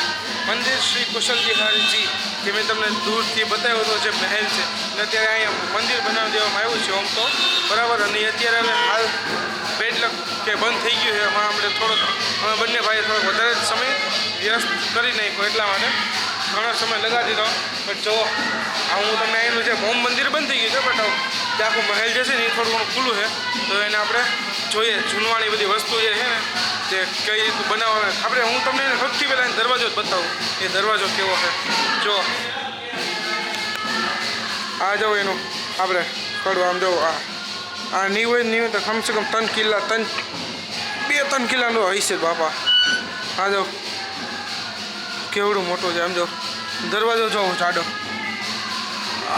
મંદિર શ્રી કુશલ બિહારીજી જે મેં તમને દૂરથી બતાવ્યો હતો જે મહેલ છે અને અત્યારે અહીંયા મંદિર બનાવી દેવામાં આવ્યું છે આમ તો બરાબર. અને અત્યારે હવે હાલ બેડલક કે બંધ થઈ ગયું છે. એમાં આપણે થોડોક અમે બંને ભાઈએ થોડોક વધારે જ સમય વ્યસ્ત કરી નાખ્યો એટલા માટે ઘણો સમય લગાડી દીધો. બટ જો આ હું તમને એનું જે હોમ મંદિર બંધ થઈ ગયું છે બટ જે આખું મહેલ જે છે ને એ થોડું ઘણું ખુલ્લું છે તો એને આપણે જોઈએ જૂનવાણી બધી વસ્તુ જે છે ને જે કઈ રીતનું બનાવવાનું આપણે હું તમને એને સૌથી પહેલાં દરવાજો જ બતાવું એ દરવાજો કેવો છે. જો આ જાઓ એનું આપણે કડવું આમ જવું આ નહીં હોય નહીં હોય તો કમસે કમ 3 કિલ્લા 2-3 કિલ્લાનો હશે બાપા. આ જાઓ કેવડું મોટું છે આમ જો દરવાજો જોવો જાડો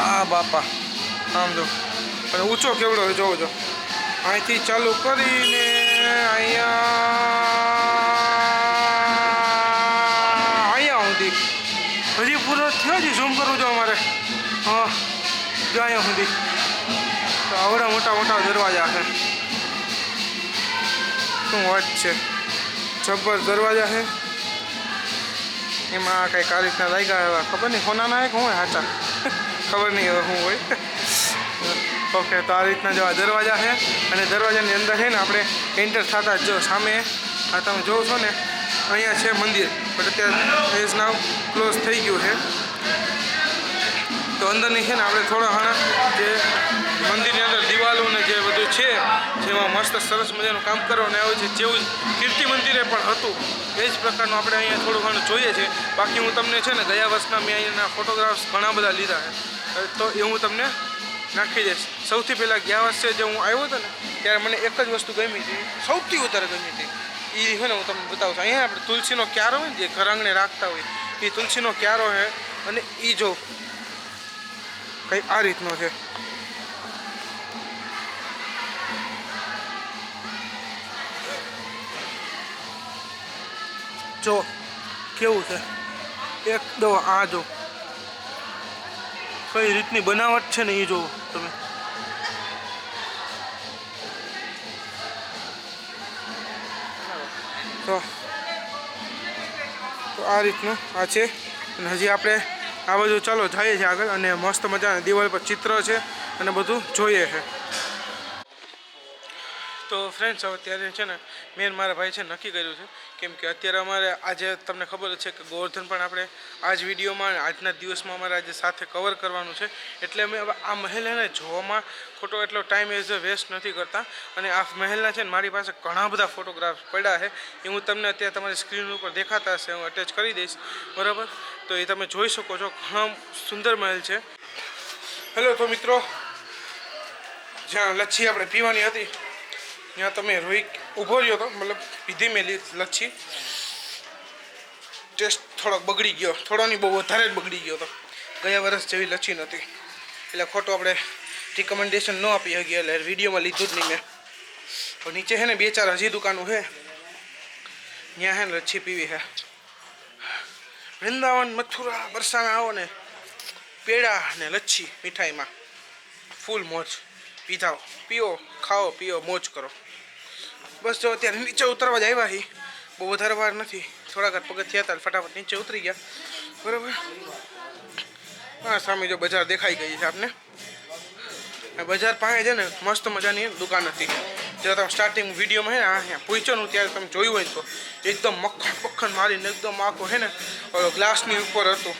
આ બાપા આમ જો અને ઊંચો કેવડો હોય જોવો જો અહીંથી ચાલુ કરીને અહીંયા સુધી હજી પૂરો થયો જ ઝૂમ કરવું જો અમારે હા જો અહીંયા સુધી તો આવડા મોટા મોટા દરવાજા છે. શું વાત છે જબર દરવાજા છે. એમાં કંઈક આ રીતના લાગ્યા એવા ખબર નહીં હોનાના એક હોય સાચા ખબર નહીં હવે શું હોય. ઓકે તો આ રીતના જો આ દરવાજા છે અને દરવાજાની અંદર છે ને આપણે એન્ટર થતા જ જો સામે આ તમે જોવો છો ને અહીંયા છે મંદિર બટ અત્યારે ઇઝ નાવ ક્લોઝ થઈ ગયું છે. તો અંદરની છે ને આપણે થોડા ઘણા જે મંદિરની અંદર દિવાલો ને જે બધું છે જેમાં મસ્ત સરસ મજાનું કામ કરવામાં આવ્યું છે જેવું કીર્તિ મંદિરે પણ હતું એ જ પ્રકારનું આપણે અહીંયા થોડું ઘણું જોઈએ છે. બાકી હું તમને છે ને ગયા વર્ષના મેં અહીંયાના ફોટોગ્રાફ્સ ઘણા બધા લીધા છે તો એ હું તમને નાખી દઈશ. સૌથી પહેલાં ગયા વર્ષે જે હું આવ્યો હતો ને ત્યારે મને એક જ વસ્તુ ગમી હતી સૌથી વધારે ગમી હતી એ છે ને હું તમને બતાવું છું. અહીંયા આપણે તુલસીનો ક્યારો હોય ને જે ઘર આંગણે રાખતા હોય એ તુલસીનો ક્યારો છે અને એ જો કંઈ આ રીતનો છે. જો કેવું છે એકદમ આ જો કઈ રીતની બનાવટ છે ને એ જો તમે તો આ રીતનું આ છે. અને હજી આપણે આ બધું ચાલો જઈએ છીએ આગળ અને મસ્ત મજાના દિવાલ પર ચિત્ર છે અને બધું જોઈએ છે. તો ફ્રેન્ડ્સ હવે ત્યારે છે ને મેન મારા ભાઈ છે નક્કી કર્યું છે કેમ કે અત્યારે અમારે આજે તમને ખબર છે કે ગોવર્ધન પણ આપણે આ જ વિડીયોમાં આજના દિવસમાં અમારે આજે સાથે કવર કરવાનું છે એટલે અમે હવે આ મહેલ એને જોવામાં ખોટો એટલો ટાઈમ એઝ વેસ્ટ નથી કરતા. અને આ મહેલના છે ને મારી પાસે ઘણા બધા ફોટોગ્રાફ્સ પડ્યા છે એ હું તમને અત્યારે તમારી સ્ક્રીન ઉપર દેખાતા હશે હું અટેચ કરી દઈશ બરાબર. તો એ તમે જોઈ શકો છો ઘણો સુંદર મહેલ છે. હેલો તો મિત્રો જ્યાં લચ્છી આપણે પીવાની હતી ત્યાં તમે રોઈ ઊભો રહ્યો હતો મતલબ પીધી મેલી લચ્છી ટેસ્ટ થોડોક બગડી ગયો થોડો નહીં બહુ વધારે જ બગડી ગયો હતો. ગયા વર્ષ જેવી લચ્છી નહોતી એટલે ખોટો આપણે રિકમેન્ડેશન ન આપી શકીએ એટલે વિડીયોમાં લીધું જ નહીં મેં. તો નીચે છે ને 2-4 હજી દુકાનો છે ત્યાં છે ને લચ્છી પીવી છે. વૃંદાવન મથુરા બરસાના આવો ને પેડા ને લચ્છી મીઠાઈમાં ફૂલ મોજ પીધાઓ પીઓ ખાઓ પીઓ મોજ કરો બસ. જો અત્યારે નીચે ઉતરવા જ આવ્યા છીએ બહુ વધારે વાર નથી થોડાક પગથિયા હતા ફટાફટ નીચે ઉતરી ગયા બરાબર. હા સામે જો બજાર દેખાઈ ગઈ છે આપને. બજાર પાસે છે ને મસ્ત મજાની દુકાન હતી જો તમે સ્ટાર્ટિંગ વિડીયોમાં છે ને અહીંયા પૂછ્યોનું ત્યારે તમે જોયું હોય તો એકદમ મક્ખન મારીને એકદમ આખો છે ને ઓલો ગ્લાસની ઉપર હતું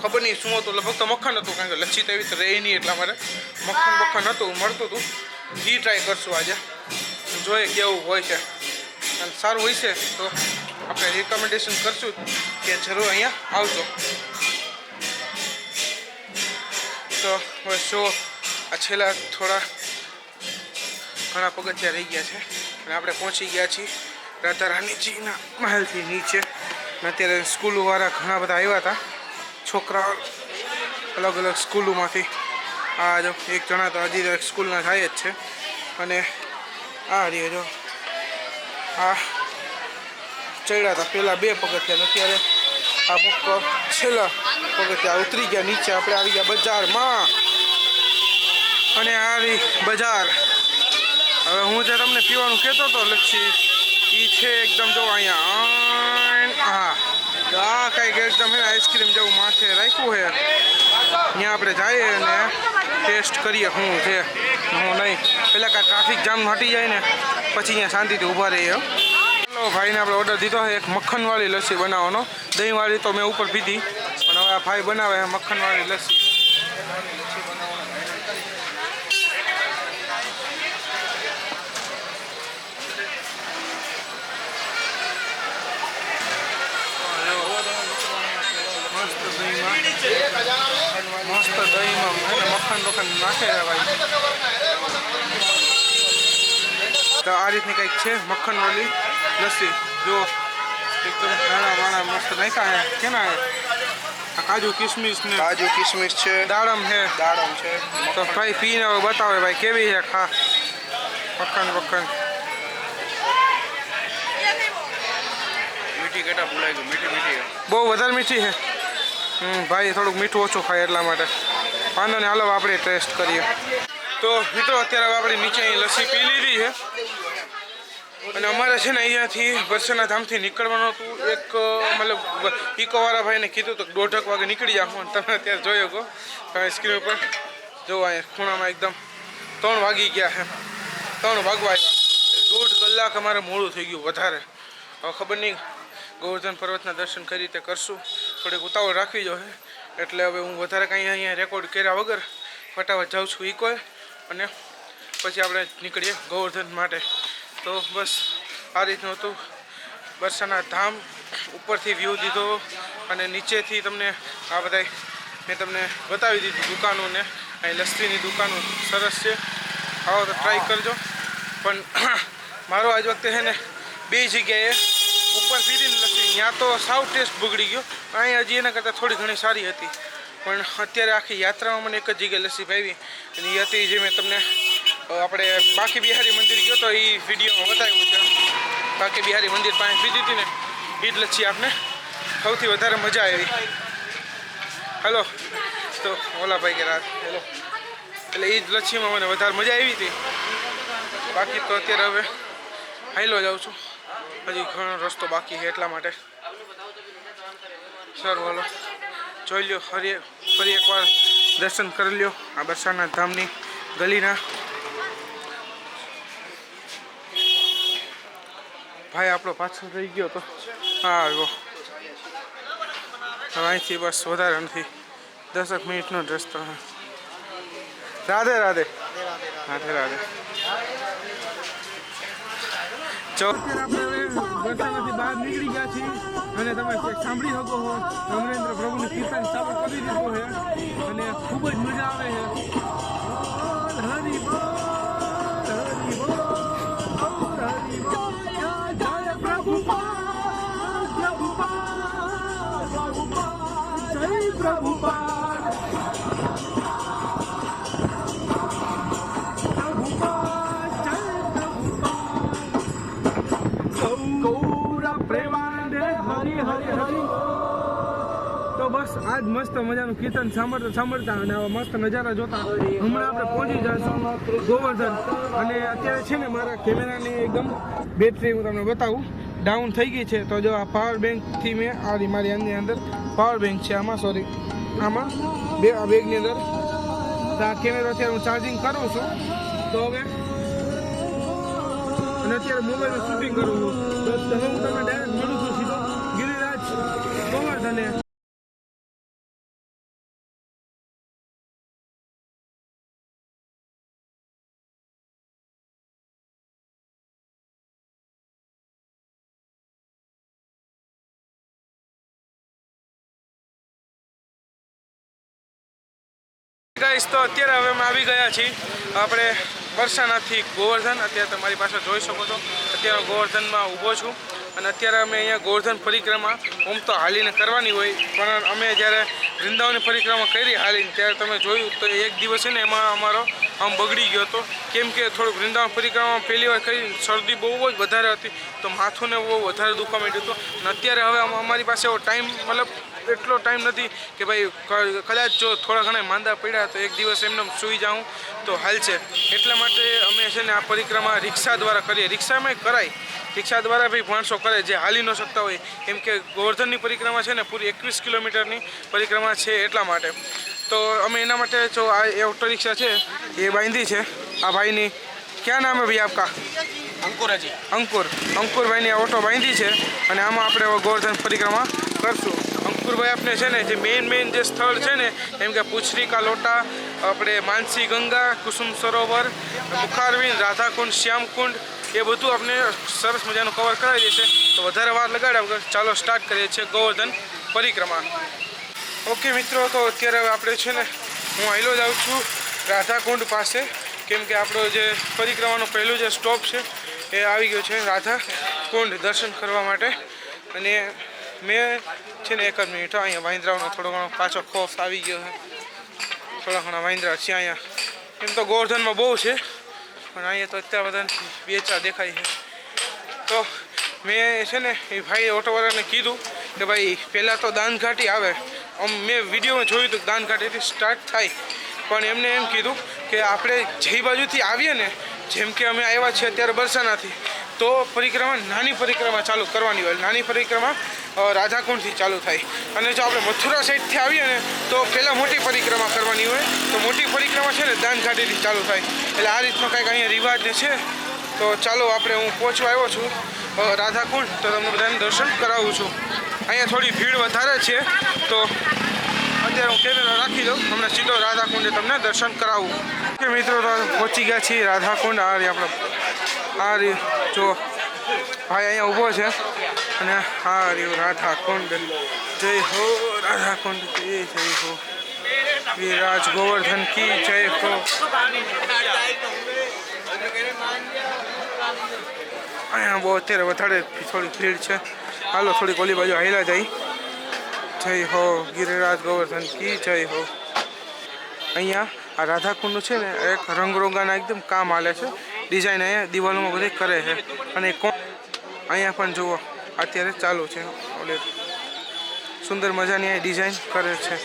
ખબર નહીં શું હતું લગભગ તો મક્ખન હતું કારણ કે લચ્છી તો એવી તો રહે નહીં એટલા મારે મક્ખન હતું મળતું હતું એ ટ્રાય કરશું આજે જોઈએ કેવું હોય છે અને સારું હોય છે તો આપણે રિકમેન્ડેશન કરશું કે જરૂર અહીંયા આવજો. તો હવે શું આ છેલ્લા થોડા ઘણા પગથિયા રહી ગયા છે અને આપણે પહોંચી ગયા છીએ રાધા રાણીજીના મહેલથી નીચે. અને અત્યારે સ્કૂલોવાળા ઘણા બધા આવ્યા હતા છોકરાઓ અલગ અલગ સ્કૂલોમાંથી. આ જો એક જણા તો હજી સ્કૂલના થાય જ છે અને આ રહ્યો જો આ ચડ્યા હતા પહેલાં 2 પગથિયા અત્યારે આ છેલ્લા પગથિયા ઉતરી ગયા નીચે આપણે આવી ગયા બજારમાં. અને આ રહી બજાર. હવે હું જે તમને પીવાનું કહેતો હતો લચ્છી એ છે એકદમ જો અહીંયા હા તો આ કંઈક એકદમ હે આઈસ્ક્રીમ જેવું માથે રાખ્યું છે ત્યાં આપણે જઈએ અને ટેસ્ટ કરીએ શું છે શું નહીં. પહેલાં કાંઈ ટ્રાફિક જામ હટી જાય ને પછી અહીંયા શાંતિથી ઊભા રહીએ. ચલો ભાઈને આપણે ઓર્ડર દીધો છે એક મક્ખનવાળી લસ્સી બનાવવાનો. દહીંવાળી તો મેં ઉપર પીધી પણ હવે આ ભાઈ બનાવે છે મક્ખનવાળી લસ્સી. મસ્ત દહીંમાં એને મક્ખન નાખે છે ભાઈ. તો આ રીતની કંઈક છે મક્ખનવાળી લસ્સી. જો એકદમ નાના વાણા મસ્ત નાખ્યા છે. કેના છે આ કાજુ કિસમિસ ને કાજુ કિસમિસ છે, દાડમ છે. દાડમ છે. તો ભાઈ પીને હવે બતાવે ભાઈ કેવી છે ખા મક્ખન મીઠી કેટા ભૂલાઈ ગયું, મીઠી બહુ વધારે મીઠી છે. ભાઈ થોડુંક મીઠું ઓછું ખાય એટલા માટે વાંધો ને. હાલો આપણે ટેસ્ટ કરીએ. તો મિત્રો અત્યારે હવે આપણે નીચે અહીં લસ્સી પી લીધી છે અને અમારે છે ને અહીંયાથી વરસાના ધામથી નીકળવાનું હતું. એક મતલબ ઇકોવાળા ભાઈને કીધું તો 1:30 વાગે નીકળી જાઓ. તમે અત્યારે જોયો કહો સ્ક્રીન ઉપર જો અહીંયા ખૂણામાં એકદમ 3 વાગી ગયા છે. 3 વાગવા આવ્યા. 1.5 કલાક અમારે મોડું થઈ ગયું વધારે. હવે ખબર નહીં ગોવર્ધન પર્વતના દર્શન કઈ રીતે કરશું. થોડીક ઉતાવળ રાખવી જોઈએ એટલે હવે હું વધારે કાંઈ અહીંયા રેકોર્ડ કર્યા વગર ફટાફટ જાઉં છું ઇકોએ અને પછી આપણે નીકળીએ ગોવર્ધન માટે. તો બસ આ રીતનું હતું બરસાના ધામ. ઉપરથી વ્યૂ દીધો અને નીચેથી તમને આ બધાય મેં તમને બતાવી દીધી દુકાનો ને અહીં લસ્સીની દુકાનો સરસ છે. આવો તો ટ્રાય કરજો. પણ મારો આજ વખતે છે ને 2 જગ્યાએ ઉપર પીધીને લસ્સી ત્યાં તો સાવ ટેસ્ટ બગડી ગયો. અહીં હજી એના કરતાં થોડી ઘણી સારી હતી પણ અત્યારે આખી યાત્રામાં મને એક જ જગ્યાએ લસ્સી પાવી અને એ હતી જે મેં તમને આપણે બાકી બિહારી મંદિર ગયો તો એ વિડીયોમાં બતાવ્યું છે. બાકી બિહારી મંદિર પાસે પીધી હતી ને એ જ લસ્સી આપણે સૌથી વધારે મજા આવી. હલો તો ઓલા ભાઈ કે રાત હેલો એટલે એ જ લસ્સીમાં મને વધારે મજા આવી હતી. બાકી તો અત્યારે હવે હાઈલો જાઉં છું. હજી ઘણો રસ્તો બાકી છે એટલા માટે. સર બોલો જોઈ લ્યો ફરી એકવાર દર્શન કરી લ્યો આ બરસાના ધામની ગલીના. ભાઈ આપણો પાછળ રહી ગયો તો હા આવ્યો. હવે અહીંથી બસ વધારે નથી 10 મિનિટનો જ રસ્તો. રાધે રાધે રાધે રાધે. બરસાનાથી બહાર નીકળી ગયા છીએ અને તમે સાંભળી શકો છો અમરેન્દ્ર પ્રભુનું કીર્તન ચાલુ કરી દીધું છે અને ખૂબ જ મજા આવે છે. હરી બોલ, હરી બોલ, હરી બોલ, જય પ્રભુપાદ, પ્રભુપાદ, પ્રભુપાદ, જય પ્રભુપાદ. તો બસ આજ મસ્ત મજાનું કીર્તન સાંભળતા અને આવા મસ્ત નજારા જોતા હમણાં આપણે પહોંચી જઈશું ગોવર્ધન. અને અત્યારે છે ને મારા કેમેરાની એકદમ બેટરી હું તમને બતાવું ડાઉન થઈ ગઈ છે. તો જો આ પાવર બેંકથી મેં મારી અંદર પાવર બેંક છે આમાં આ બેગની અંદર આ કેમેરો અત્યારે હું ચાર્જિંગ કરું છું. તો હવે અને અત્યારે મોબાઈલમાં શૂટિંગ કરું છું. તો હવે હું તમને ડાયરેક્ટ મળું છું સીધો ગિરિરાજ ગોવર્ધને. ગાઈસ તો અત્યારે હવે અમે આવી ગયા છીએ આપણે બરસાનાથી ગોવર્ધન. અત્યારે તમારી પાસે જોઈ શકો છો અત્યારે ગોવર્ધનમાં ઊભો છું અને અત્યારે અમે અહીંયા ગોવર્ધન પરિક્રમા આમ તો હાલીને કરવાની હોય પણ અમે જ્યારે વૃંદાવનની પરિક્રમા કરી હાલીને ત્યારે તમે જોયું તો એક દિવસ છે ને એમાં અમારો આમ બગડી ગયો હતો. કેમ કે થોડુંક વૃંદાવન પરિક્રમા પહેલી વાર કરી શરદી બહુ જ વધારે હતી તો માથુંને બહુ વધારે દુખવા માંડ્યું હતું. અને અત્યારે હવે અમારી પાસે એવો ટાઈમ મતલબ એટલો ટાઈમ નથી કે ભાઈ કદાચ જો થોડા ઘણા માંદા પડ્યા તો એક દિવસ એમને સૂઈ જાઉં તો હાલશે. એટલા માટે અમે છે ને આ પરિક્રમા રિક્ષા દ્વારા કરીએ. રિક્ષામાં કરાય, રિક્ષા દ્વારા ભાઈ માણસો કરે જે હાલી ન શકતા હોય, કેમ કે ગોવર્ધનની પરિક્રમા છે ને પૂરી 21 કિલોમીટરની પરિક્રમા છે એટલા માટે. તો અમે એના માટે જો આ એ ઓટો રિક્ષા છે એ બાંધી છે આ ભાઈની. ક્યાં નામ હે ભાઈ આપકા? અંકુરાજી. અંકુરભાઈની આ ઓટો બાંધી છે અને આમાં આપણે હવે ગોવર્ધન પરિક્રમા કરશું. અંકુરભાઈ આપણે છે ને જે મેઇન જે સ્થળ છે ને એમ કે પુછરી કા લોટા, આપણે માનસી ગંગા, કુસુમ સરોવર, મુખારવિંદ, રાધાકુંડ, શ્યામકુંડ એ બધું આપણે સરસ મજાનું કવર કરાવી દેશે. તો વધારે વાર લગાડ્યા વગર ચાલો સ્ટાર્ટ કરીએ છીએ ગોવર્ધન પરિક્રમા. ઓકે મિત્રો, તો અત્યારે હવે આપણે છે ને હું આવેલો જ આવું છું રાધાકુંડ પાસે, કેમ કે આપણો જે પરિક્રમાનો પહેલું જે સ્ટોપ છે એ આવી ગયો છે રાધાકુંડ દર્શન કરવા માટે. અને મેં છે ને 1 મિનિટ અહીંયા વાંદરાઓનો થોડો ઘણો પાછો ખોફ આવી ગયો છે. થોડા ઘણા વાંદરા છે અહીંયા. એમ તો ગોવર્ધનમાં બહુ છે પણ અહીંયા તો અત્યારે બધાને 2-4 દેખાય છે. તો મેં છે ને એ ભાઈ ઓટોવાળાને કીધું કે ભાઈ પહેલાં તો દાનઘાટી આવે. મેં વિડીયોમાં જોયું હતું દાનઘાટીથી સ્ટાર્ટ થાય, પણ એમને એમ કીધું કે આપણે જે બાજુથી આવીએ ને, જેમ કે અમે આવ્યા છીએ અત્યારે બરસાનાથી, તો પરિક્રમા નાની પરિક્રમા ચાલુ કરવાની હોય. નાની પરિક્રમા રાધાકુંડથી ચાલુ થાય. અને જો આપણે મથુરા સાઈડથી આવીએ ને તો પહેલાં મોટી પરિક્રમા કરવાની હોય. તો મોટી પરિક્રમા છે ને દાનઘાટીથી ચાલુ થાય. એટલે આ રીતનો કંઈક અહીંયા રિવાજ છે. તો ચાલો આપણે હું પહોંચવા આવ્યો છું રાધાકુંડ, તો તમને બધાને દર્શન કરાવું છું. અહીંયા થોડી ભીડ વધારે છે તો અત્યારે હું કેમેરા રાખી દઉં, હમણાં સીધો રાધાકુંડે તમને દર્શન કરાવું. કે મિત્રો તો પહોંચી ગયા છીએ રાધાકુંડ. આ રહ્યો જો ભાઈ અહીંયા ઊભો છે અને આ રહ્યું રાધાકુંડ. જય હો રાધાકુંડ કી જય હો, વિરાજ ગોવર્ધન કી જય હો. અહીંયા બહુ અત્યારે વધારે થોડી ભીડ છે. હાલો થોડીક ઓલી બાજુ હાલ્યા જાય. જય હો ગિરિરાજ ગોવર્ધન કી જય હો. અહીંયા આ રાધાકુંડનું છે ને એક રંગરોગાના એકદમ કામ હાલે છે. ડિઝાઇન અહીંયા દિવાલોમાં બધી કરે છે. અને અહીંયા પણ જુઓ અત્યારે ચાલુ છે. ઓલે સુંદર મજાની અહીં ડિઝાઇન કરે છે.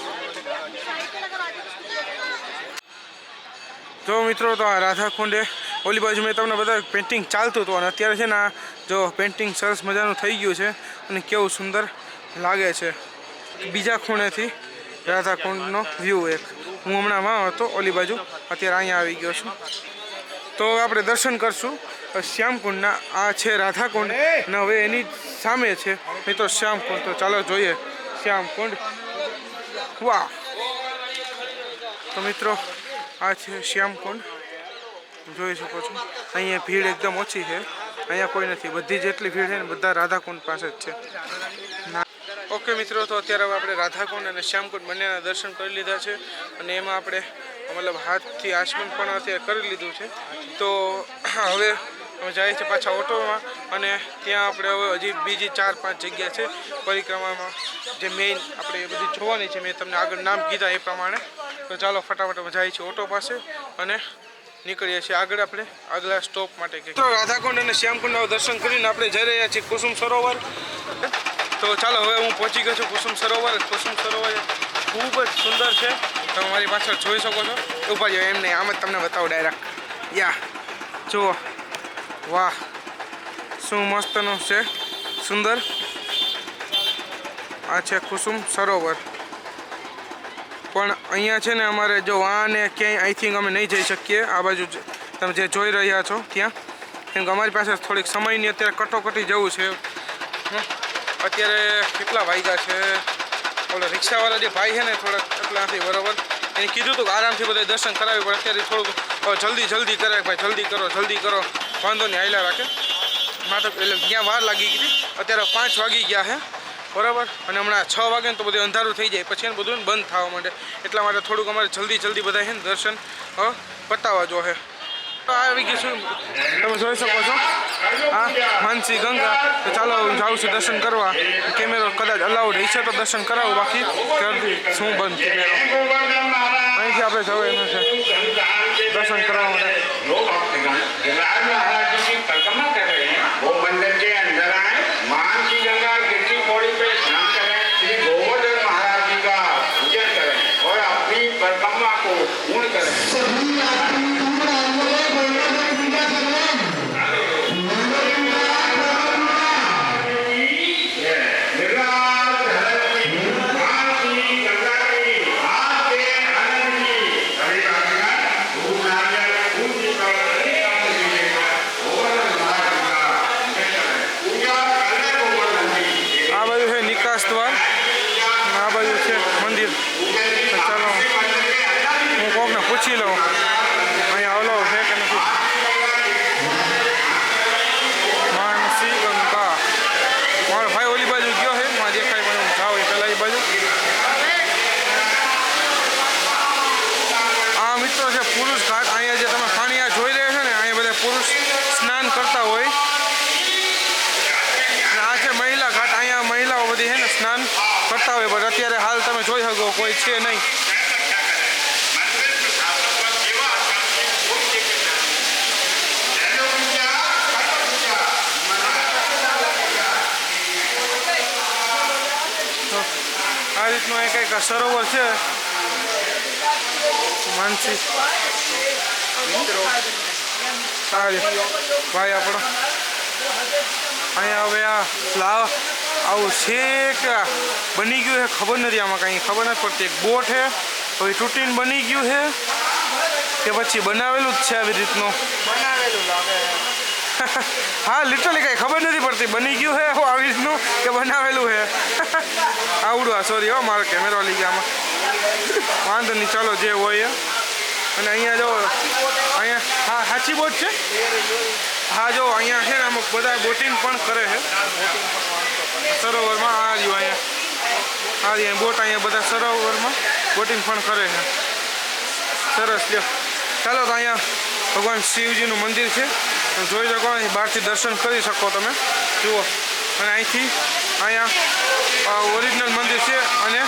જો મિત્રો, તો આ રાધાકુંડે ઓલી બાજુ મેં તમને બધા પેઇન્ટિંગ ચાલતું હતું અને અત્યારે છે ને આ જો પેઇન્ટિંગ સરસ મજાનું થઈ ગયું છે અને કેવું સુંદર લાગે છે. બીજા ખૂણેથી રાધાકુંડનો વ્યૂ એક. હું હમણાં હતો ઓલી બાજુ, અત્યારે અહીંયા આવી ગયો છું. તો આપણે દર્શન કરશું શ્યામકુંડના. આ છે રાધાકુંડ અને હવે એની સામે છે મિત્રો શ્યામકુંડ. તો ચાલો જોઈએ શ્યામકુંડ. વાહ! તો મિત્રો આ છે શ્યામકુંડ, જોઈ શકો છો. અહીંયા ભીડ એકદમ ઓછી છે, અહીંયા કોઈ નથી. બધી જેટલી ભીડ છે ને બધા રાધાકુંડ પાસે જ છે. ઓકે મિત્રો, તો અત્યારે હવે આપણે રાધાકુંડ અને શ્યામકુંડ બંનેના દર્શન કરી લીધા છે. અને એમાં આપણે મતલબ હાથથી આચમન પણ અત્યારે કરી લીધું છે. તો હવે અમે જાય છે પાછા ઓટોમાં અને ત્યાં આપણે હવે હજી બીજી 4-5 જગ્યા છે પરિક્રમામાં જે મેઇન આપણે એ બધી જોવાની છે. મેં તમને આગળ નામ કીધા એ પ્રમાણે. તો ચાલો ફટાફટ જાય છે ઓટો પાસે અને નીકળીએ છીએ આગળ આપણે આગલા સ્ટોપ માટે. તો રાધાકુંડ અને શ્યામકુંડના દર્શન કરીને આપણે જઈ રહ્યા છીએ કુસુમ સરોવર. તો ચાલો હવે હું પહોંચી ગયો છું કુસુમ સરોવર. કુસુમ સરોવર ખૂબ જ સુંદર છે. તમે મારી પાછળ જોઈ શકો છો. ઉભા જાઓ, એમ નહીં, આમ જ તમને બતાવો ડાયરેક્ટ. યા જુઓ, વાહ શું મસ્તનું છે, સુંદર. આ છે કુસુમ સરોવર. પણ અહીંયા છે ને અમારે જો આને ક્યાંય આઈ થિંક અમે નહીં જઈ શકીએ. આ બાજુ તમે જે જોઈ રહ્યા છો ત્યાં, કેમ કે અમારી પાસે થોડીક સમયની અત્યારે કટોકટી જવું છે. અત્યારે કેટલા વાગ્યા છે? ઓલો રિક્ષાવાળા જે ભાઈ છે ને થોડાક એટલા નથી બરાબર. એને કીધું હતું કે આરામથી બધા દર્શન કરાવી, પણ અત્યારે થોડુંક જલ્દી કરે ભાઈ, જલ્દી કરો. વાંધો નહીં, હાલ્યા રાખે. મારે તો એટલે ત્યાં વાર લાગી ગઈ. અત્યારે 5 વાગી ગયા છે બરાબર. અને હમણાં 6 વાગે ને તો બધું અંધારું થઈ જાય, પછી બધું બંધ થવા માંડે. એટલા માટે થોડુંક અમારે જલ્દી બધા છે ને દર્શન પતાવવા જોઈએ. આવી ગઈ છું, તમે જોઈ શકો છો. હા, માનસી ગંગા. તો ચાલો હું જાઉં છું દર્શન કરવા. કેમેરો કદાચ અલાઉડ હશે તો દર્શન કરાવું, બાકી કરતી શું બંધ કેમેરો. અહીંથી આપણે જવાનું છે દર્શન કરવા માટે. वो मंदिर के अंदर आए, मां की गंगा गिरती पौड़ी पे स्नान करें, श्री गोवर्धन દ્વાર અને આ બાજુ છે મંદિર. તો ચાલો હું કોકને પૂછી લઉં અહીંયા ઓલો છે કે નથી. માનસી ગંગા મારો ભાઈ ઓલી બાજુ ગયો છે, માં દેખાય મને, હું જાઉં પેલા એ બાજુ. આ મિત્રો છે પુરુષ ઘાટ. અહીંયા જે તમે પાણી આ જોઈ રહ્યા છો ને, અહીંયા બધા પુરુષ સ્નાન કરતા હોય. અને આ છે મહિલા ઘાટ. અહીંયા મહિલાઓ બધી છે ને સ્નાન કરતા હોય, પણ અત્યારે હાલ તમે જોઈ શકો કોઈ છે નહીં. આ રીતનું અહીં કંઈક સરોવર છે માનસી. સારી ભાઈ આપણો અહીંયા હવે આ લાવ આવું છે કે બની ગયું છે ખબર નથી. આમાં કાંઈ ખબર નથી પડતી. એક બોટ છે હવે તૂટીને બની ગયું છે કે પછી બનાવેલું જ છે આવી રીતનું. બનાવેલું લાગે. હા લિટરલી કંઈ ખબર નથી પડતી બની ગયું છે આવી રીતનું કે બનાવેલું છે. આવડું આ સોરી હો મારો કેમેરો લઈ ગયા આમાં. વાંધો નહીં, ચાલો જે હોય. અને અહીંયા જો અહીંયા હા સાચી બોટ છે. હા જો અહીંયા છે ને અમુક બધા બોટિંગ પણ કરે છે સરોવરમાં. આ રહ્યું અહીંયા બોટ, અહીંયા બધા સરોવરમાં બોટિંગ પણ કરે છે. સરસ લ્યો. ચાલો તો અહીંયા ભગવાન શિવજીનું મંદિર છે, તમે જોઈ શકો. અહીં બહારથી દર્શન કરી શકો તમે, જુઓ. અને અહીંથી અહીંયા ઓરિજિનલ મંદિર છે. અને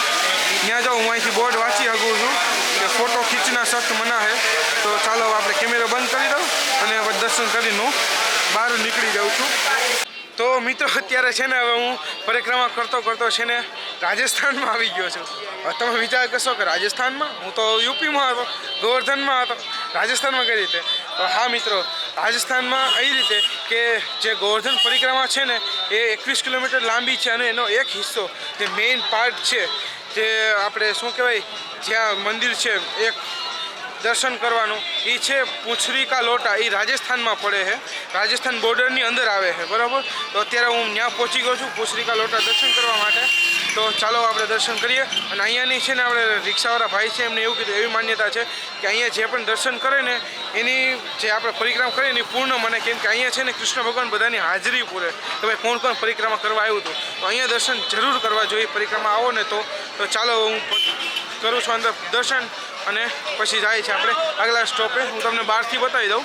ત્યાં જાઉં હું અહીંથી બોર્ડ વાંચી શકું છું કે ફોટો ખીંચના સખ્ત મના છે. તો ચાલો આપણે કેમેરો બંધ કરી દઉં અને દર્શન કરીને હું બહાર નીકળી જાઉં છું. તો મિત્રો અત્યારે છે ને હવે હું પરિક્રમા કરતો કરતો છે ને રાજસ્થાનમાં આવી ગયો છું. હવે તમે વિચાર કરશો કે રાજસ્થાનમાં, હું તો યુપીમાં હતો, ગોવર્ધનમાં હતો, રાજસ્થાનમાં કઈ રીતે? તો હા મિત્રો, રાજસ્થાનમાં એ રીતે કે જે ગોવર્ધન પરિક્રમા છે ને એ 21 કિલોમીટર લાંબી છે. અને એનો એક હિસ્સો જે મેઇન પાર્ટ છે, જે આપણે શું કહેવાય, જ્યાં મંદિર છે એક દર્શન કરવાનું, એ છે પૂંછરી કા લોટા. એ રાજસ્થાનમાં પડે છે, રાજસ્થાન બોર્ડરની અંદર આવે છે, બરાબર. તો અત્યારે હું ત્યાં પહોંચી ગયો છું પૂંછરી કા લોટા દર્શન કરવા માટે. તો ચાલો આપણે દર્શન કરીએ. અને અહીંયાની છે ને આપણે રિક્ષાવાળા ભાઈ છે એમને એવું કીધું, એવી માન્યતા છે કે અહીંયા જે પણ દર્શન કરે ને એની જે આપણે પરિક્રમા કરીએ એની પૂર્ણ મને. કેમ કે અહીંયા છે ને કૃષ્ણ ભગવાન બધાની હાજરી પૂરે કે ભાઈ કોણ કોણ પરિક્રમા કરવા આવ્યું હતું. તો અહીંયા દર્શન જરૂર કરવા જોઈએ પરિક્રમા આવો ને તો ચાલો હું કરું છું અંદર દર્શન અને પછી જાય છે આપણે આગલા સ્ટોપે. હું તમને બહારથી બતાવી દઉં,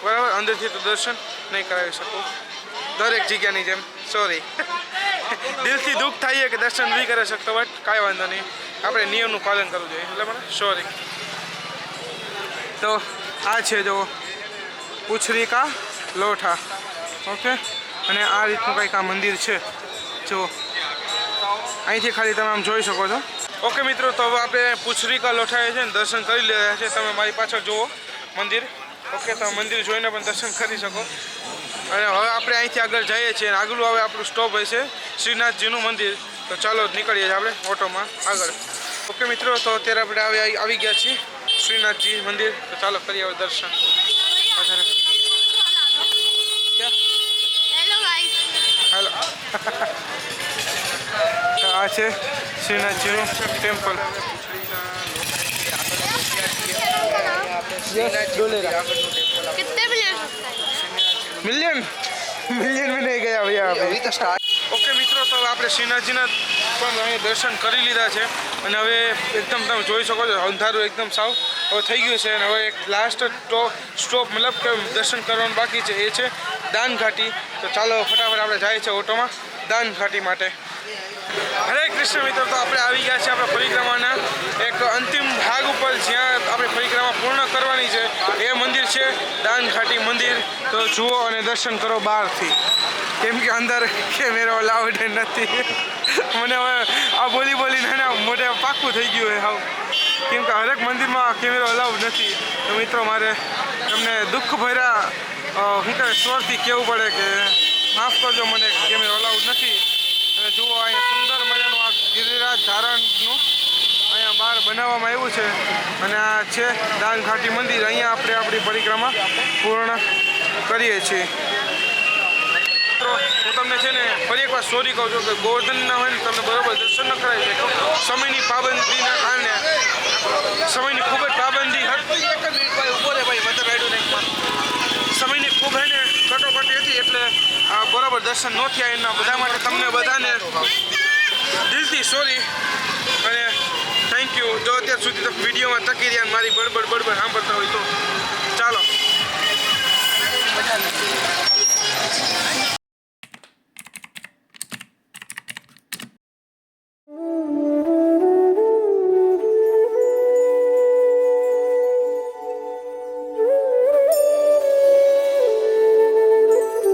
બરાબર. અંદરથી તો દર્શન નહીં કરાવી શકું દરેક જગ્યાની જેમ, સોરી. દિલથી દુઃખ થાય કે દર્શન નહીં કરી શકતો, બટ કાંઈ વાંધો નહીં, આપણે નિયમનું પાલન કરવું જોઈએ. એટલે મને સોરી. તો આ છે જો પૂંછરી કા લોઠા, ઓકે. અને આ રીતનું કંઈક આ મંદિર છે જો, અહીંથી ખાલી તમે આમ જોઈ શકો છો. ઓકે મિત્રો, તો હવે આપણે પૂંછરી કા લોઠાએ છે ને દર્શન કરી લીધા છે. તમે મારી પાછળ જુઓ મંદિર, ઓકે. તમે મંદિર જોઈને પણ દર્શન કરી શકો. અને હવે આપણે અહીંથી આગળ જઈએ છીએ. અને આગળ હવે આપણું સ્ટોપ હોય છે શ્રીનાથજીનું મંદિર. તો ચાલો નીકળીએ છીએ આપણે ઓટોમાં આગળ. ઓકે મિત્રો, તો અત્યારે આપણે આવી ગયા છીએ શ્રીનાથજી મંદિર. તો ચાલો કરીએ હવે દર્શન. હેલો. તો આ છે શ્રીનાથજીનું ટેમ્પલ. कितने મિલિયન में नहीं गया भैया अभी તો સ્ટાર્ટ. ઓકે મિત્રો, તો આપણે શ્રીનાથજીના પણ અહીં દર્શન કરી લીધા છે. અને હવે એકદમ તમે જોઈ શકો છો અંધારું એકદમ સાવ હવે થઈ ગયું છે. અને હવે એક લાસ્ટ સ્ટોપ મતલબ કે દર્શન કરવાનું બાકી છે, એ છે દાન ઘાટી. તો ચાલો ફટાફટ આપણે જાય છે ઓટોમાં દાન ઘાટી માટે. હરે કૃષ્ણ મિત્રો, તો આપણે આવી ગયા છીએ આપણા પરિક્રમાના એક અંતિમ ભાગ ઉપર, જ્યાં આપણે પરિક્રમા પૂર્ણ કરવાની છે. એ મંદિર છે દાન ઘાટી મંદિર. તો જુઓ અને દર્શન કરો બહારથી, કેમ કે અંદર કેમેરો અલાઉડ નથી. મને હવે આ બોલીને મોઢે પાક્કું થઈ ગયું છે હાવ, કેમ કે હરેક મંદિરમાં કેમેરો અલાઉડ નથી. તો મિત્રો મારે તમને દુઃખ ભર્યા શું કહે સ્વરથી કહેવું પડે કે માફ કરજો, મને કેમેરો અલાઉડ નથી. અને જુઓ અહીંયા સુંદર મજાનું આ ગિરિરાજ ધારણનું અહીંયા બહાર બનાવવામાં આવ્યું છે. અને આ છે દાન ઘાટી મંદિર. અહીંયા આપણે આપણી પરિક્રમા પૂર્ણ કરીએ છીએ. હું તમને છે ને ફરી એકવાર સોરી કહું છું કે ગોવર્ધનના હોય ને તમને બરાબર દર્શન ન કરાવી શકો સમયની પાબંદીના કારણે સમયની ખૂબ જ પાબંદી હતી. એક જ મિનિટ ભાઈ ઊભો રહે ભાઈ વધારે રાયડું નાખમાં સમયની ખૂબ હે ને કટોકટી હતી એટલે બરાબર દર્શન ન થયા એના બધા માટે તમને બધાને દિલથી સોરી અને થેન્ક યુ. જો અત્યાર સુધી તો વિડીયોમાં ટકી રહ્યા મારી બડબડ સાંભળતા હોય તો ચાલો.